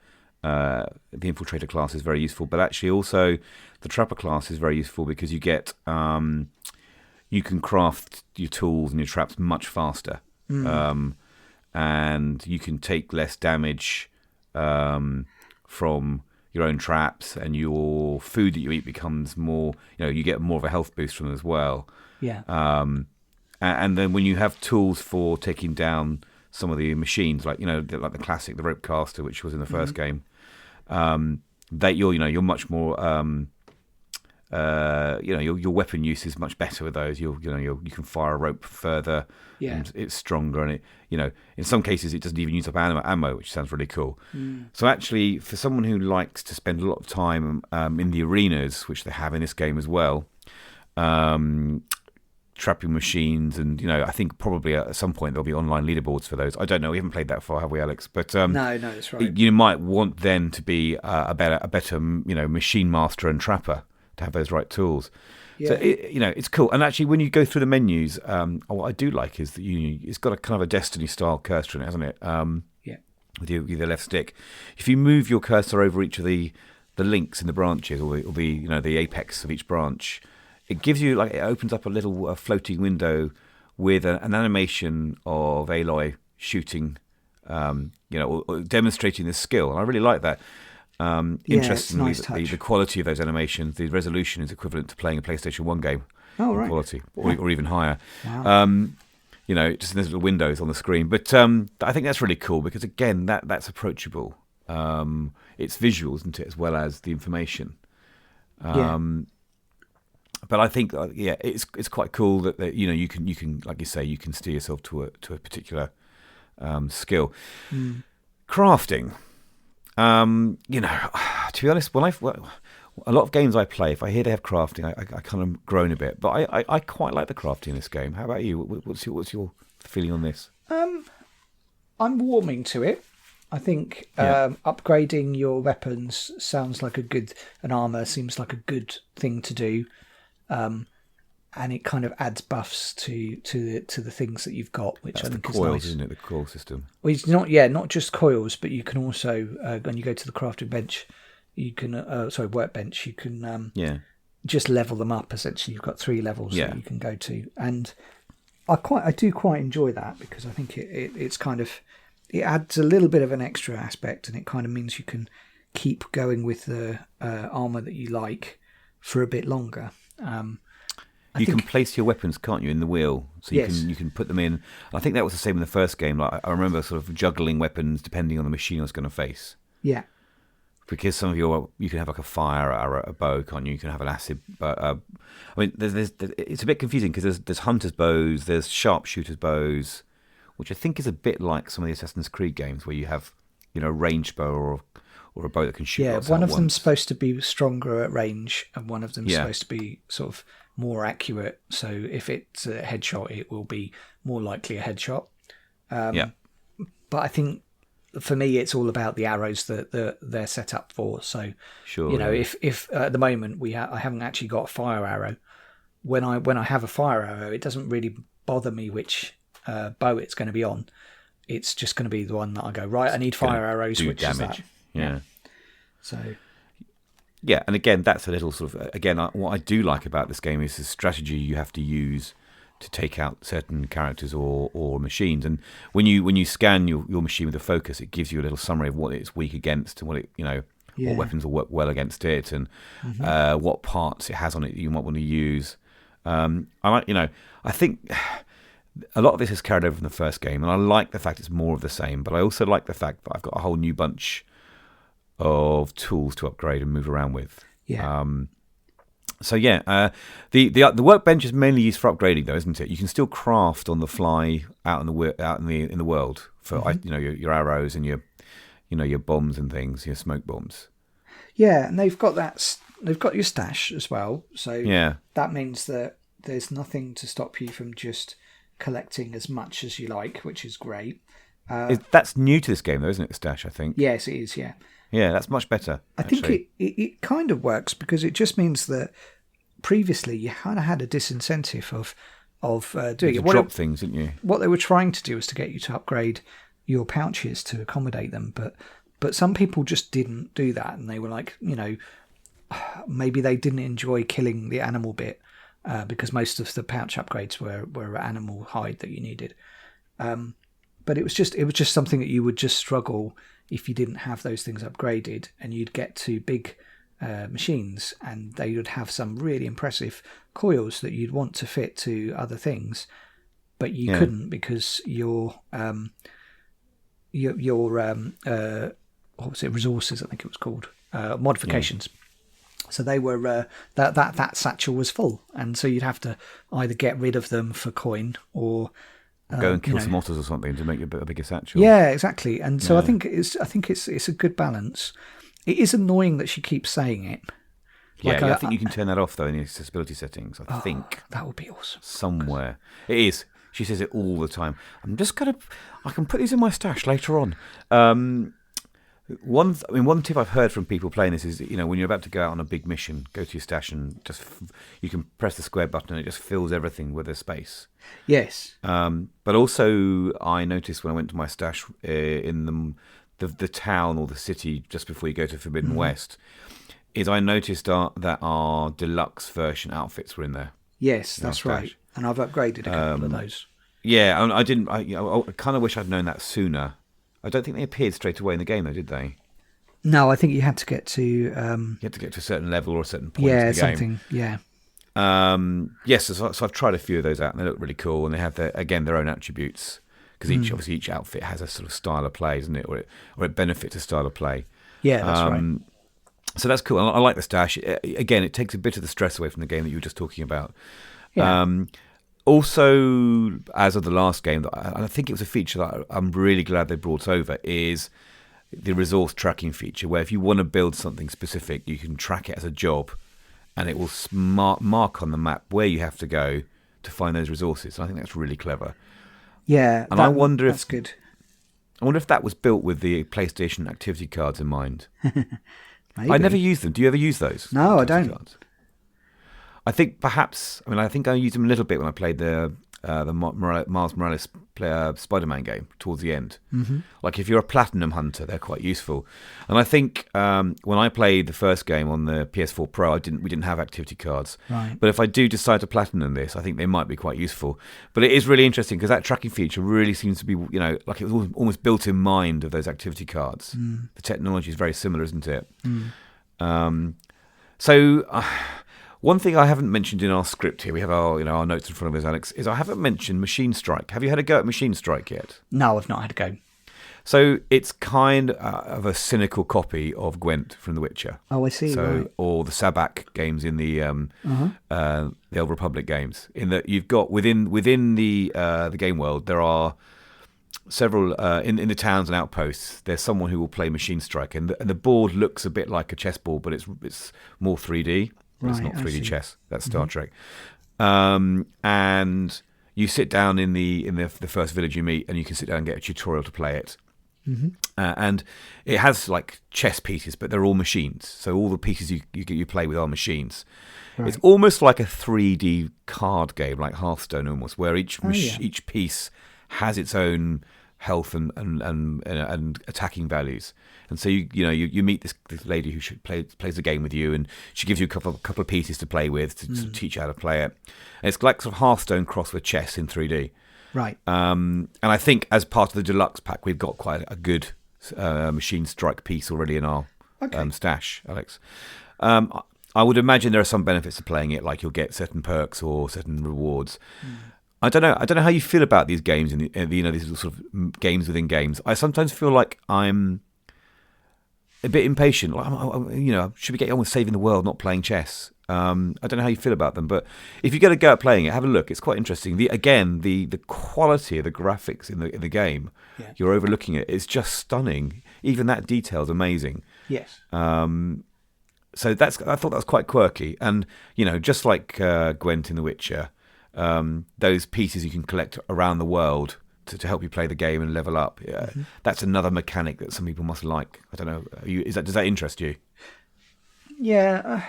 the infiltrator class is very useful, but actually also the trapper class is very useful because you get you can craft your tools and your traps much faster. And you can take less damage from your own traps, and your food that you eat becomes more, you get more of a health boost from it as well. Yeah. And then when you have tools for taking down some of the machines, like the classic, the rope caster, which was in the first game, that you're much more your weapon use is much better with those. You can fire a rope further, and it's stronger, and it in some cases it doesn't even use up ammo, which sounds really cool. So actually, for someone who likes to spend a lot of time in the arenas, which they have in this game as well, trapping machines, and I think probably at some point there'll be online leaderboards for those. I don't know, we haven't played that far, have we, Alex? But no, that's right. You might want then to be a better machine master and trapper to have those right tools. Yeah. So it's cool. And actually, when you go through the menus, what I do like is that it's got a kind of a Destiny style cursor in it, hasn't it? With your left stick. If you move your cursor over each of the links in the branches, or the apex of each branch, it gives you it opens up a little floating window with an animation of Aloy shooting, or demonstrating the skill. And I really like that. Interestingly, the quality of those animations, the resolution is equivalent to playing a PlayStation 1 game. Oh, right. Quality, or even higher. Wow. Just in those little windows on the screen. But I think that's really cool because, again, that's approachable. It's visual, isn't it, as well as the information. But I think, it's quite cool that you can like you say, you can steer yourself to a particular skill. Crafting, to be honest, a lot of games I play, if I hear they have crafting, I kind of groan a bit. But I quite like the crafting in this game. How about you? What's your feeling on this? I'm warming to it. I think upgrading your weapons sounds like an armor seems like a good thing to do, and it kind of adds buffs to the things that you've got, which I think is nice. Coils, isn't it? The coil system. Well, it's not just coils, but you can also when you go to the crafting bench, you can workbench, you can just level them up. Essentially, you've got 3 levels that you can go to, and I do quite enjoy that because I think it's kind of. It adds a little bit of an extra aspect, and it kind of means you can keep going with the armour that you like for a bit longer. You can place your weapons, can't you, in the wheel? So you can put them in. I think that was the same in the first game. Like I remember sort of juggling weapons depending on the machine I was going to face. Yeah. Because some of you can have like a fire arrow, a bow, can't you? You can have an acid. I mean, it's a bit confusing because there's hunter's bows, there's sharpshooter's bows, which I think is a bit like some of the Assassin's Creed games where you have, a ranged bow or a bow that can shoot. Yeah, one of them's supposed to be stronger at range, and one of them's supposed to be sort of more accurate. So if it's a headshot, it will be more likely a headshot. But I think for me, it's all about the arrows that they're set up for. So, if at the moment I haven't actually got a fire arrow, when I have a fire arrow, it doesn't really bother me which bow it's going to be on. It's just going to be the one that I go, right, I need fire arrows, which damage. Is that. Yeah. So. Yeah, and again, that's a little sort of, what I do like about this game is the strategy you have to use to take out certain characters or machines. And when you scan your machine with a focus, it gives you a little summary of what it's weak against and what what weapons will work well against it, and what parts it has on it that you might want to use. I think a lot of this is carried over from the first game, and I like the fact it's more of the same, but I also like the fact that I've got a whole new bunch of tools to upgrade and move around with. Yeah. The workbench is mainly used for upgrading, though, isn't it? You can still craft on the fly out in the world for your arrows and your bombs and things, your smoke bombs. Yeah, and they've got your stash as well. So that means that there's nothing to stop you from just collecting as much as you like, which is great. That's new to this game, though, isn't it? The stash, I think. Yes, it is. Yeah. Yeah, that's much better. I think it kind of works because it just means that previously you kind of had a disincentive of doing it. Drop things, didn't you? What they were trying to do was to get you to upgrade your pouches to accommodate them, but some people just didn't do that, and they were like, maybe they didn't enjoy killing the animal bit because most of the pouch upgrades were animal hide that you needed. But it was just something that you would just struggle if you didn't have those things upgraded, and you'd get to big machines and they would have some really impressive coils that you'd want to fit to other things, but you couldn't because your what was it, resources, I think it was called, modifications. So they were that satchel was full, and so you'd have to either get rid of them for coin or go and kill some otters or something to make a bigger satchel. Yeah, exactly. And so I think it's a good balance. It is annoying that she keeps saying it. I think you can turn that off though in the accessibility settings. I think that would be awesome. Somewhere it is. She says it all the time. I can put these in my stash later on. One tip I've heard from people playing this is, when you're about to go out on a big mission, go to your stash and you can press the square button and it just fills everything with a space. Yes. But also I noticed when I went to my stash in the town or the city just before you go to Forbidden West, is I noticed that our deluxe version outfits were in there. Yes, that's right. And I've upgraded a couple of those. Yeah, and I didn't. I kind of wish I'd known that sooner. I don't think they appeared straight away in the game, though, did they? No, I think you had to get to. You had to get to a certain level or a certain point. Yeah, in the game. Yeah. Yes, so I've tried a few of those out, and they look really cool, and they have their own attributes because each outfit has a sort of style of play, isn't it? Or it benefits a style of play. Yeah, that's right. So that's cool. I like the stash. Again, it takes a bit of the stress away from the game that you were just talking about. Yeah. Also, as of the last game, I think it was a feature that I'm really glad they brought over, is the resource tracking feature, where if you want to build something specific, you can track it as a job, and it will mark on the map where you have to go to find those resources. And I think that's really clever. Yeah, and I wonder that's good. I wonder if that was built with the PlayStation activity cards in mind. Maybe. I never use them. Do you ever use those? No, I don't. Cards? I think perhaps. I think I used them a little bit when I played the Miles Morales Spider-Man game towards the end. Mm-hmm. Like if you're a platinum hunter, they're quite useful. And I think when I played the first game on the PS4 Pro, we didn't have activity cards. Right. But if I do decide to platinum this, I think they might be quite useful. But it is really interesting because that tracking feature really seems to be, like it was almost built in mind of those activity cards. Mm. The technology is very similar, isn't it? Mm. One thing I haven't mentioned in our script here, we have our notes in front of us, Alex, is I haven't mentioned Machine Strike. Have you had a go at Machine Strike yet? No, I've not had a go. So it's kind of a cynical copy of Gwent from The Witcher. Oh, I see. Right. Or the Sabak games in the Old Republic games. In that you've got within the game world, there are several in the towns and outposts. There's someone who will play Machine Strike, and the board looks a bit like a chessboard, but it's more 3D. It's not 3D chess. That's Star Trek. And you sit down in the first village you meet, and you can sit down and get a tutorial to play it. Mm-hmm. And it has like chess pieces, but they're all machines. So all the pieces you play with are machines. Right. It's almost like a 3D card game, like Hearthstone almost, where each piece has its own health and attacking values. And so you meet this lady who plays the game with you, and she gives you a couple of pieces to play with to sort of teach you how to play it. And it's like sort of Hearthstone crossed with chess in 3D. Right. And I think as part of the deluxe pack, we've got quite a good Machine Strike piece already in our stash, Alex. I would imagine there are some benefits to playing it, like you'll get certain perks or certain rewards. I don't know how you feel about these games and these sort of games within games. I sometimes feel like I'm a bit impatient. Like, should we get on with saving the world, not playing chess? I don't know how you feel about them, but if you get a go at playing it, have a look. It's quite interesting. The quality of the graphics in the game, you're overlooking it. It's just stunning. Even that detail is amazing. Yes. So I thought that was quite quirky, and just like Gwent in The Witcher, those pieces you can collect around the world to help you play the game and level up. That's another mechanic that some people must like. I don't know. Does that interest you? Yeah,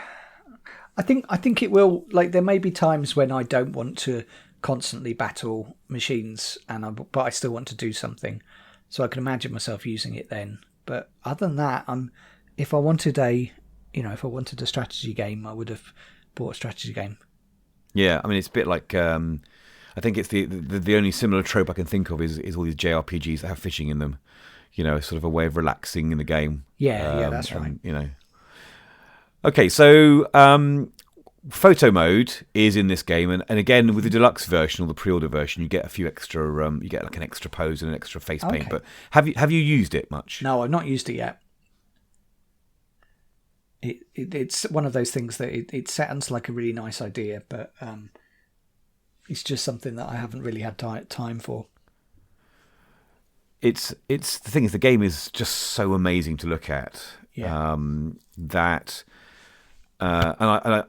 I think it will. Like, there may be times when I don't want to constantly battle machines, but I still want to do something. So I can imagine myself using it then. But other than that, if I wanted a strategy game, I would have bought a strategy game. Yeah, I mean, it's a bit like I think it's the only similar trope I can think of is all these JRPGs that have fishing in them. Sort of a way of relaxing in the game. Yeah, that's right. Okay, so photo mode is in this game, and again with the deluxe version or the pre-order version, you get a few extra. You get like an extra pose and an extra face paint. But have you used it much? No, I've not used it yet. It's one of those things that it sounds like a really nice idea, but it's just something that I haven't really had time for. It's the thing is, the game is just so amazing to look at. Yeah. That and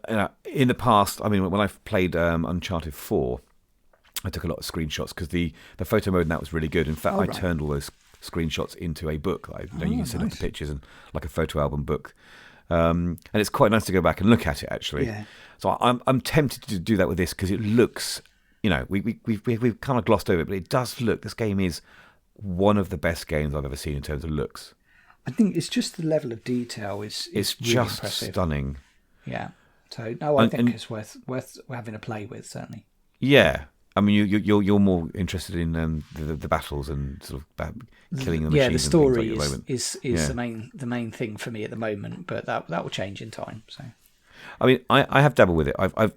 in the past, I mean, when I've played Uncharted 4, I took a lot of screenshots because the photo mode in that was really good. In fact, I turned all those screenshots into a book. You can set up the pictures and like a photo album book. And it's quite nice to go back and look at it, actually. Yeah. So I'm tempted to do that with this because it looks, we've kind of glossed over it, but it does look. This game is one of the best games I've ever seen in terms of looks. I think it's just the level of detail is it's really just impressive. Stunning. Yeah. So no, I think it's worth having a play with, certainly. Yeah. I mean, you're more interested in the battles and sort of killing the machines. Yeah, the story and things is the main thing for me at the moment, but that will change in time. So, I mean, I have dabbled with it. I've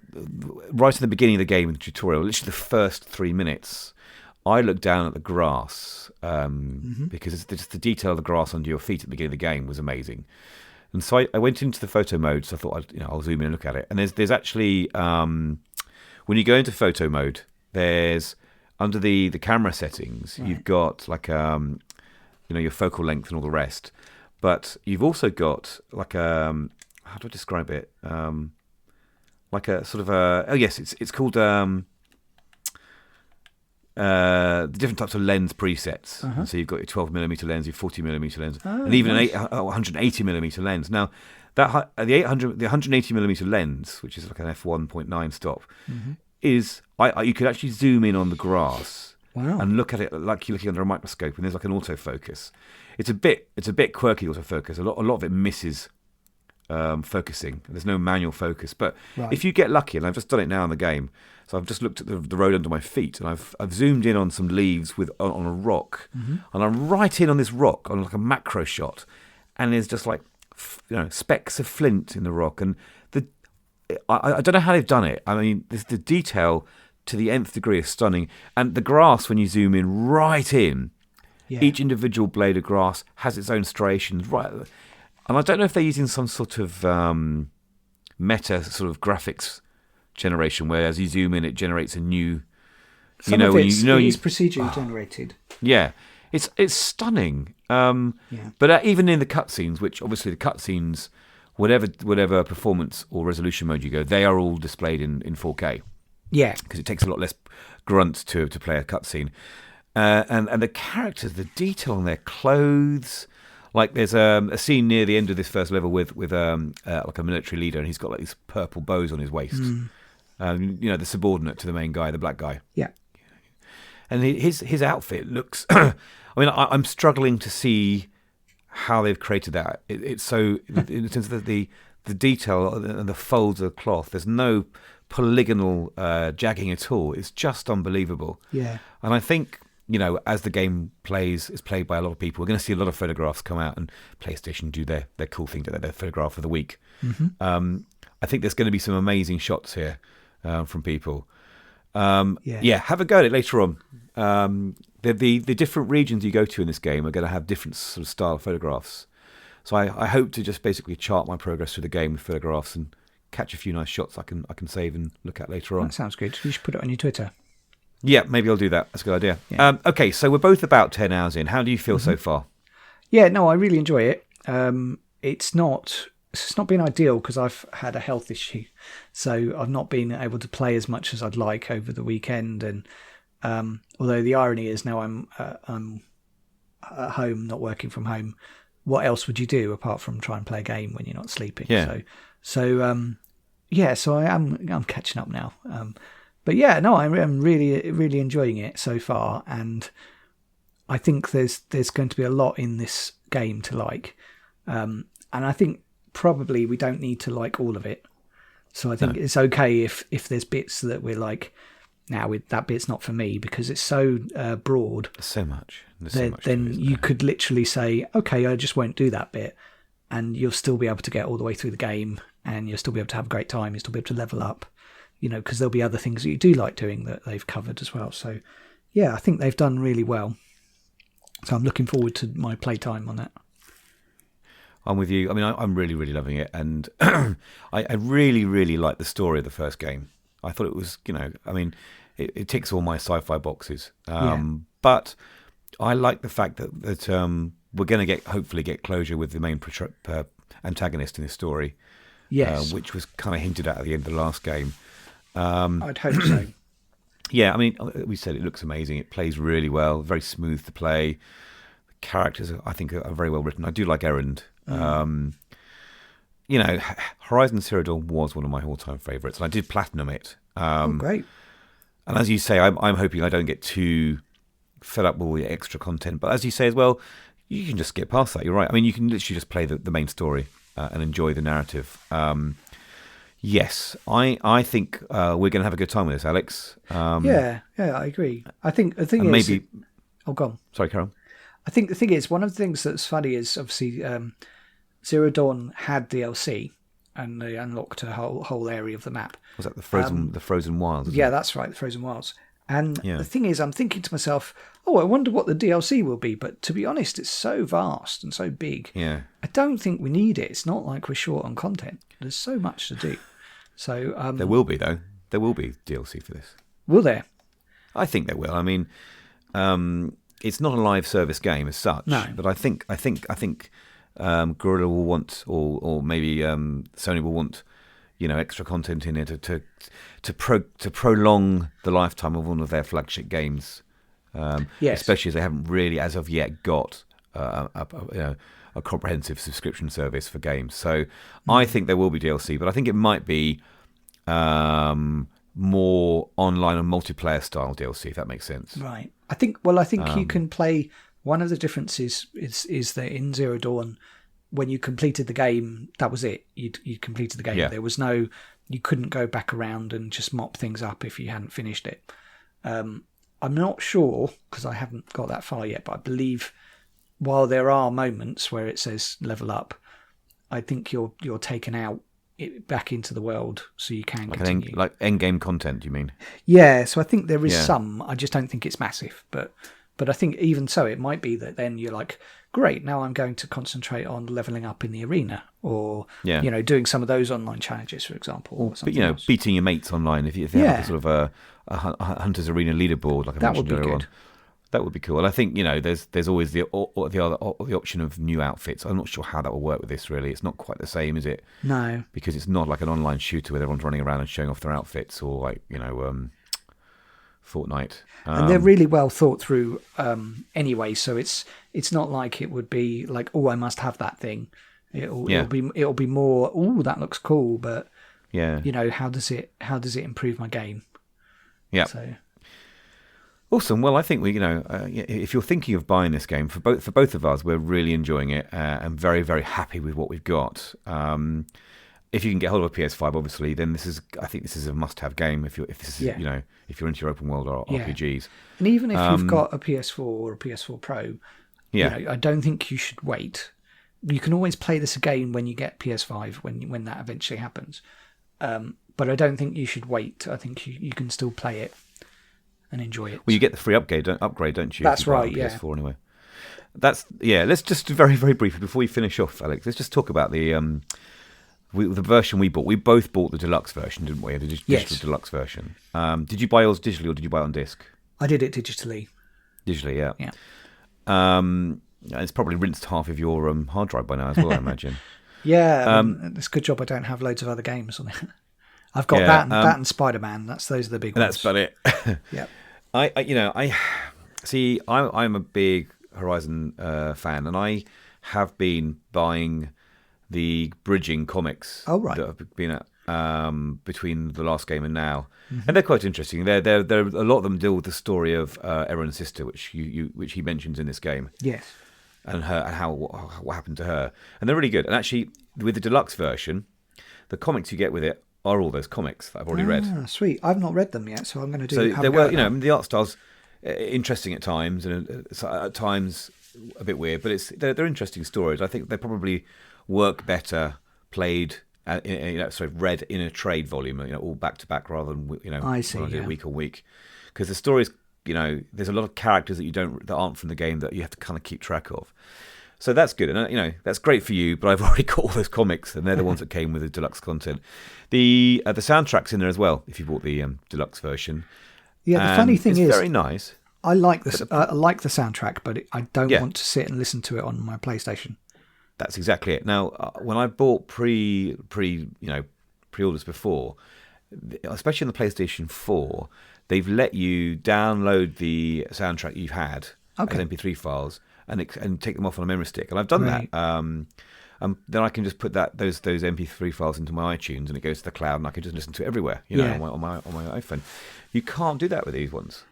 right at the beginning of the game in the tutorial, literally the first 3 minutes, I looked down at the grass because it's just the detail of the grass under your feet at the beginning of the game was amazing. And so I went into the photo mode. So I thought I'll zoom in and look at it. And there's actually when you go into photo mode, there's under the camera settings, you've got like your focal length and all the rest. But you've also got like how do I describe it? Like a sort of it's called the different types of lens presets. And so you've got your 12mm lens, your 40mm lens, and even nice. An 180mm lens. Now that the 180mm lens, which is like an f1.9 stop, is you could actually zoom in on the grass. Wow. And look at it like you're looking under a microscope, and there's like an autofocus. It's a bit quirky autofocus. A lot of it misses focusing. There's no manual focus, but if you get lucky, and I've just done it now in the game, so I've just looked at the road under my feet, and I've zoomed in on some leaves on a rock, and I'm right in on this rock on like a macro shot, and there's just like specks of flint in the rock, and I don't know how they've done it. I mean, the detail to the nth degree is stunning, and the grass when you zoom in right in. Yeah. Each individual blade of grass has its own striations, right? And I don't know if they're using some sort of meta sort of graphics generation, where as you zoom in, it generates a new. Some of it is procedurally generated. Yeah, it's stunning. But even in the cutscenes, which obviously the cutscenes, whatever performance or resolution mode you go, they are all displayed in 4K. Yeah, because it takes a lot less grunt to play a cutscene. And the characters, the detail on their clothes, like there's a scene near the end of this first level with like a military leader, and he's got like these purple bows on his waist. The subordinate to the main guy, the black guy. Yeah, and his outfit looks. I mean, I'm struggling to see how they've created that. It's so in the sense that the detail and the folds of the cloth. There's no polygonal jagging at all. It's just unbelievable. Yeah, and I think. As the game is played by a lot of people, we're going to see a lot of photographs come out, and PlayStation do their cool thing, their photograph of the week. I think there's going to be some amazing shots here from people. Have a go at it later on. The different regions you go to in this game are going to have different sort of style photographs. So I hope to just basically chart my progress through the game with photographs and catch a few nice shots I can save and look at later on. That sounds good. You should put it on your Twitter. Yeah, maybe I'll do that. That's a good idea. Yeah. Okay, so we're both about 10 hours in. How do you feel so far? Yeah, no, I really enjoy it. It's not been ideal because I've had a health issue, so I've not been able to play as much as I'd like over the weekend. And although the irony is now I'm at home, not working from home, what else would you do apart from try and play a game when you're not sleeping? Yeah. So I'm catching up now. But yeah, no, I'm really, really enjoying it so far, and I think there's going to be a lot in this game to like, and I think probably we don't need to like all of it. So I think it's okay if there's bits that we're like, that bit's not for me because it's so broad. There's so much. Then you could literally say, okay, I just won't do that bit, and you'll still be able to get all the way through the game, and you'll still be able to have a great time. You'll still be able to level up. Because there'll be other things that you do like doing that they've covered as well. So, yeah, I think they've done really well. So I'm looking forward to my playtime on that. I'm with you. I mean, I'm really, really loving it. And I really, really like the story of the first game. I thought it was, it ticks all my sci-fi boxes. But I like the fact that we're going to hopefully get closure with the main antagonist in this story. Yes. Which was kind of hinted at the end of the last game. I'd hope so. Yeah, I mean, we said it looks amazing. It plays really well, very smooth to play. The characters, I think, are very well written. I do like Erend. Horizon Zero Dawn was one of my all-time favourites, and I did platinum it. Great. And as you say, I'm hoping I don't get too fed up with all the extra content. But as you say as well, you can just skip past that. You're right. I mean, you can literally just play the main story and enjoy the narrative. Yes, I think we're going to have a good time with this, Alex. Yeah, I agree. I think the thing is... Maybe... Oh, go on. Sorry, Carol. I think the thing is, one of the things that's funny is, obviously, Zero Dawn had DLC, and they unlocked a whole area of the map. Was that the Frozen Wilds? Yeah, that's right, the Frozen Wilds. And the thing is, I'm thinking to myself, oh, I wonder what the DLC will be. But to be honest, it's so vast and so big. Yeah. I don't think we need it. It's not like we're short on content. There's so much to do. So there will be, though. There will be DLC for this. Will there? I think there will. I mean, it's not a live service game as such. No. But I think Guerrilla will want, or maybe Sony will want, extra content in it to prolong the lifetime of one of their flagship games. Yes. Especially as they haven't really, as of yet, got a comprehensive subscription service for games. So I think there will be DLC, but I think it might be more online and multiplayer style DLC, if that makes sense. Right. I think you can play. One of the differences is that in Zero Dawn, when you completed the game, that was it. You completed the game. Yeah. There was you couldn't go back around and just mop things up if you hadn't finished it. I'm not sure because I haven't got that far yet, but I believe while there are moments where it says level up, I think you're taken out back into the world so you can continue. Like end game content, you mean? Yeah, so I think there is some. I just don't think it's massive, but I think even so, it might be that then you're like, great, now I'm going to concentrate on leveling up in the arena, or doing some of those online challenges, for example. Or something else. Beating your mates online if they have a sort of a Hunter's Arena leaderboard, like I mentioned earlier on. That would be cool. And I think there's always the option of new outfits. I'm not sure how that will work with this. Really, it's not quite the same, is it? No, because it's not like an online shooter where everyone's running around and showing off their outfits, or like Fortnite. And they're really well thought through anyway. So it's not like it would be like, oh, I must have that thing. It'll be more, oh, that looks cool, but how does it improve my game? Yeah. So. Awesome. Well, I think if you're thinking of buying this game, for both of us, we're really enjoying it and very, very happy with what we've got. If you can get hold of a PS5, obviously, then I think this is a must-have game. If you're into your open world or RPGs, and even if you've got a PS4 or a PS4 Pro, I don't think you should wait. You can always play this again when you get PS5 when that eventually happens. But I don't think you should wait. I think you can still play it and enjoy it. Well, you get the free upgrade, don't you? That's right. PS4 anyway. Let's just very, very briefly before we finish off, Alex. Let's just talk about the version we bought. We both bought the deluxe version, didn't we? The digital deluxe version. Did you buy yours digitally or did you buy it on disc? I did it digitally. Digitally, yeah. Yeah. It's probably rinsed half of your hard drive by now as well, I imagine. Yeah, it's a good job I don't have loads of other games on it. I've got that and Spider-Man. Those are the big ones. That's about it. Yeah. I'm a big Horizon fan, and I have been buying the bridging comics that have been between the last game and now, and they're quite interesting. They're a lot of them deal with the story of Aaron's sister, which he mentions in this game. Yes. And what happened to her, and they're really good. And actually, with the deluxe version, the comics you get with it are all those comics that I've already read. Sweet. I've not read them yet, so I'm going to do. So they were, the art style's interesting at times, and at times a bit weird, but they're interesting stories. I think they probably work better played, read in a trade volume, all back to back rather than I see, week on week, because the stories, there's a lot of characters that aren't from the game that you have to kind of keep track of. So that's good, and that's great for you. But I've already got all those comics, and they're the ones that came with the deluxe content. The soundtrack's in there as well if you bought the deluxe version. Yeah, the funny thing is, it's very nice. I like this. I like the soundtrack, but I don't want to sit and listen to it on my PlayStation. That's exactly it. Now, when I bought pre-orders before, especially on the PlayStation 4, they've let you download the soundtrack you've had as MP3 files and take them off on a memory stick, and I've done that. Then I can just put those MP3 files into my iTunes, and it goes to the cloud, and I can just listen to it everywhere, on my iPhone. You can't do that with these ones.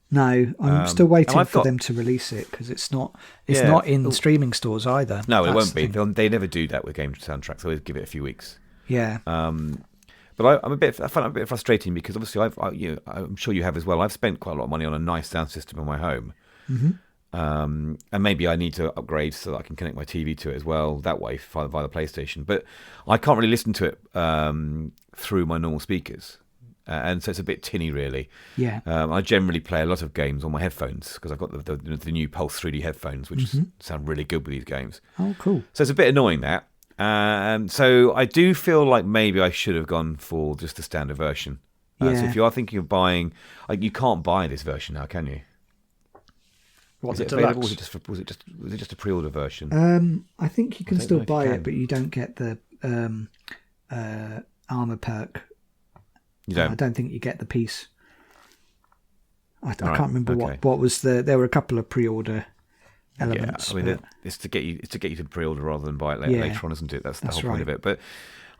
No, I'm still waiting for them to release it because it's not in streaming stores either. No, it won't be. They never do that with game soundtracks. They always give it a few weeks. Yeah. But I find it a bit frustrating because obviously I'm sure you have as well. I've spent quite a lot of money on a nice sound system in my home. Mm-hmm. And maybe I need to upgrade so that I can connect my TV to it as well that way via the PlayStation. But I can't really listen to it through my normal speakers. and so it's a bit tinny, really. Yeah. I generally play a lot of games on my headphones because I've got the new Pulse 3D headphones, which sound really good with these games. Oh, cool. So it's a bit annoying that. So I do feel like maybe I should have gone for just the standard version. So if you are thinking of buying, you can't buy this version now, can you? What, is the it deluxe? available? Was it just a pre-order version? I think you can still buy it, but you don't get the armor perk. You don't. I don't think you get the piece. I Right, can't remember okay. what was the. There were a couple of pre-order elements. Yeah, I mean, it's to get you to pre-order rather than buy it later on, isn't it? That's the whole point of it. But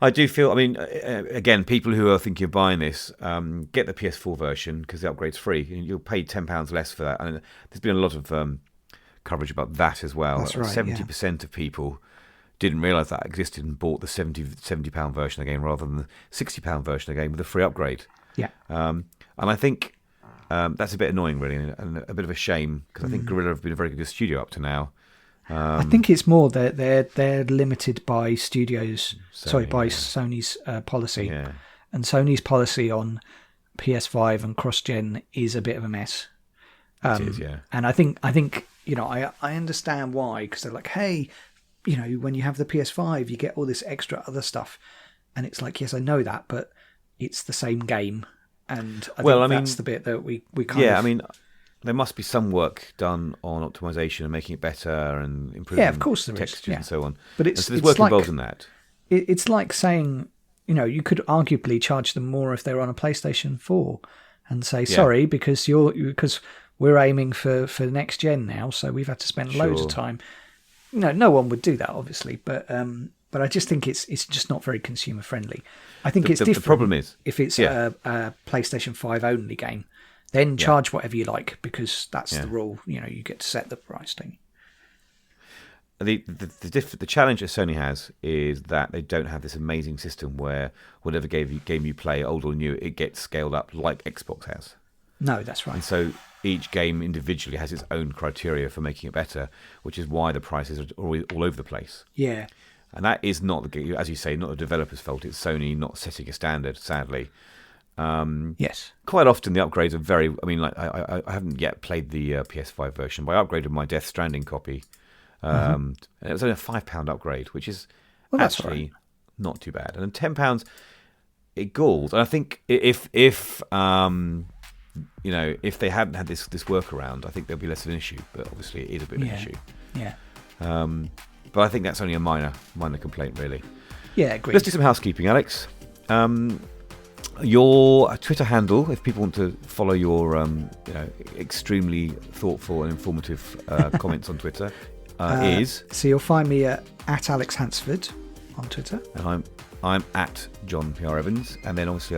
I do feel, I mean, again, people who are thinking of buying this, get the PS4 version because the upgrade's free. You'll pay £10 less for that. And there's been a lot of coverage about that as well. That's right, 70% of people didn't realise that existed and bought the £70 version of the game rather than the £60 version of the game with a free upgrade. Yeah. And I think that's a bit annoying, really, and a bit of a shame because I think Guerrilla have been a very good studio up to now. I think it's more that they're limited by Sony's policy, and Sony's policy on PS5 and cross-gen is a bit of a mess. It is, yeah. And I think I understand why, because they're like, hey, when you have the PS5, you get all this extra other stuff, and it's like, yes, I know that, but it's the same game, and I think that's the bit that we kind of. Yeah, I mean, there must be some work done on optimization and making it better and improving of course there textures is. Yeah. and so on. But so there's work involved in that. It's like saying, you could arguably charge them more if they're on a PlayStation 4 and say, sorry, because we're aiming for next gen now, so we've had to spend loads of time. No one would do that, obviously, but I just think it's just not very consumer friendly. I think it's different. The problem is if it's a PlayStation 5 only game, then charge whatever you like because that's the rule. You get to set the price, don't you? The challenge that Sony has is that they don't have this amazing system where whatever game you play, old or new, it gets scaled up like Xbox has. No, that's right. And so each game individually has its own criteria for making it better, which is why the prices are always all over the place. Yeah. And that is not, as you say, not the developer's fault. It's Sony not setting a standard, sadly. Yes. Quite often the upgrades are very. I mean, like I haven't yet played the PS5 version, but I upgraded my Death Stranding copy, and it was only a £5 upgrade, which is actually not too bad. And then £10, it galls. And I think if they hadn't had this workaround, I think there'd be less of an issue. But obviously, it is a bit of an issue. Yeah. But I think that's only a minor complaint, really. Yeah, agreed. Let's do some housekeeping, Alex. Your Twitter handle, if people want to follow your extremely thoughtful and informative comments on Twitter, is... So you'll find me at Alex Hansford on Twitter. And I'm at John PR Evans. And then obviously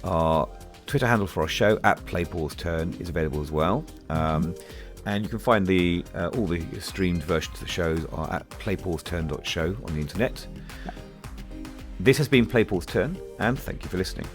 our Twitter handle for our show, at Play Pause Turn, is available as well. And you can find all the streamed versions of the shows are at playpauseturn.show on the internet. This has been Play Pause Turn, and thank you for listening.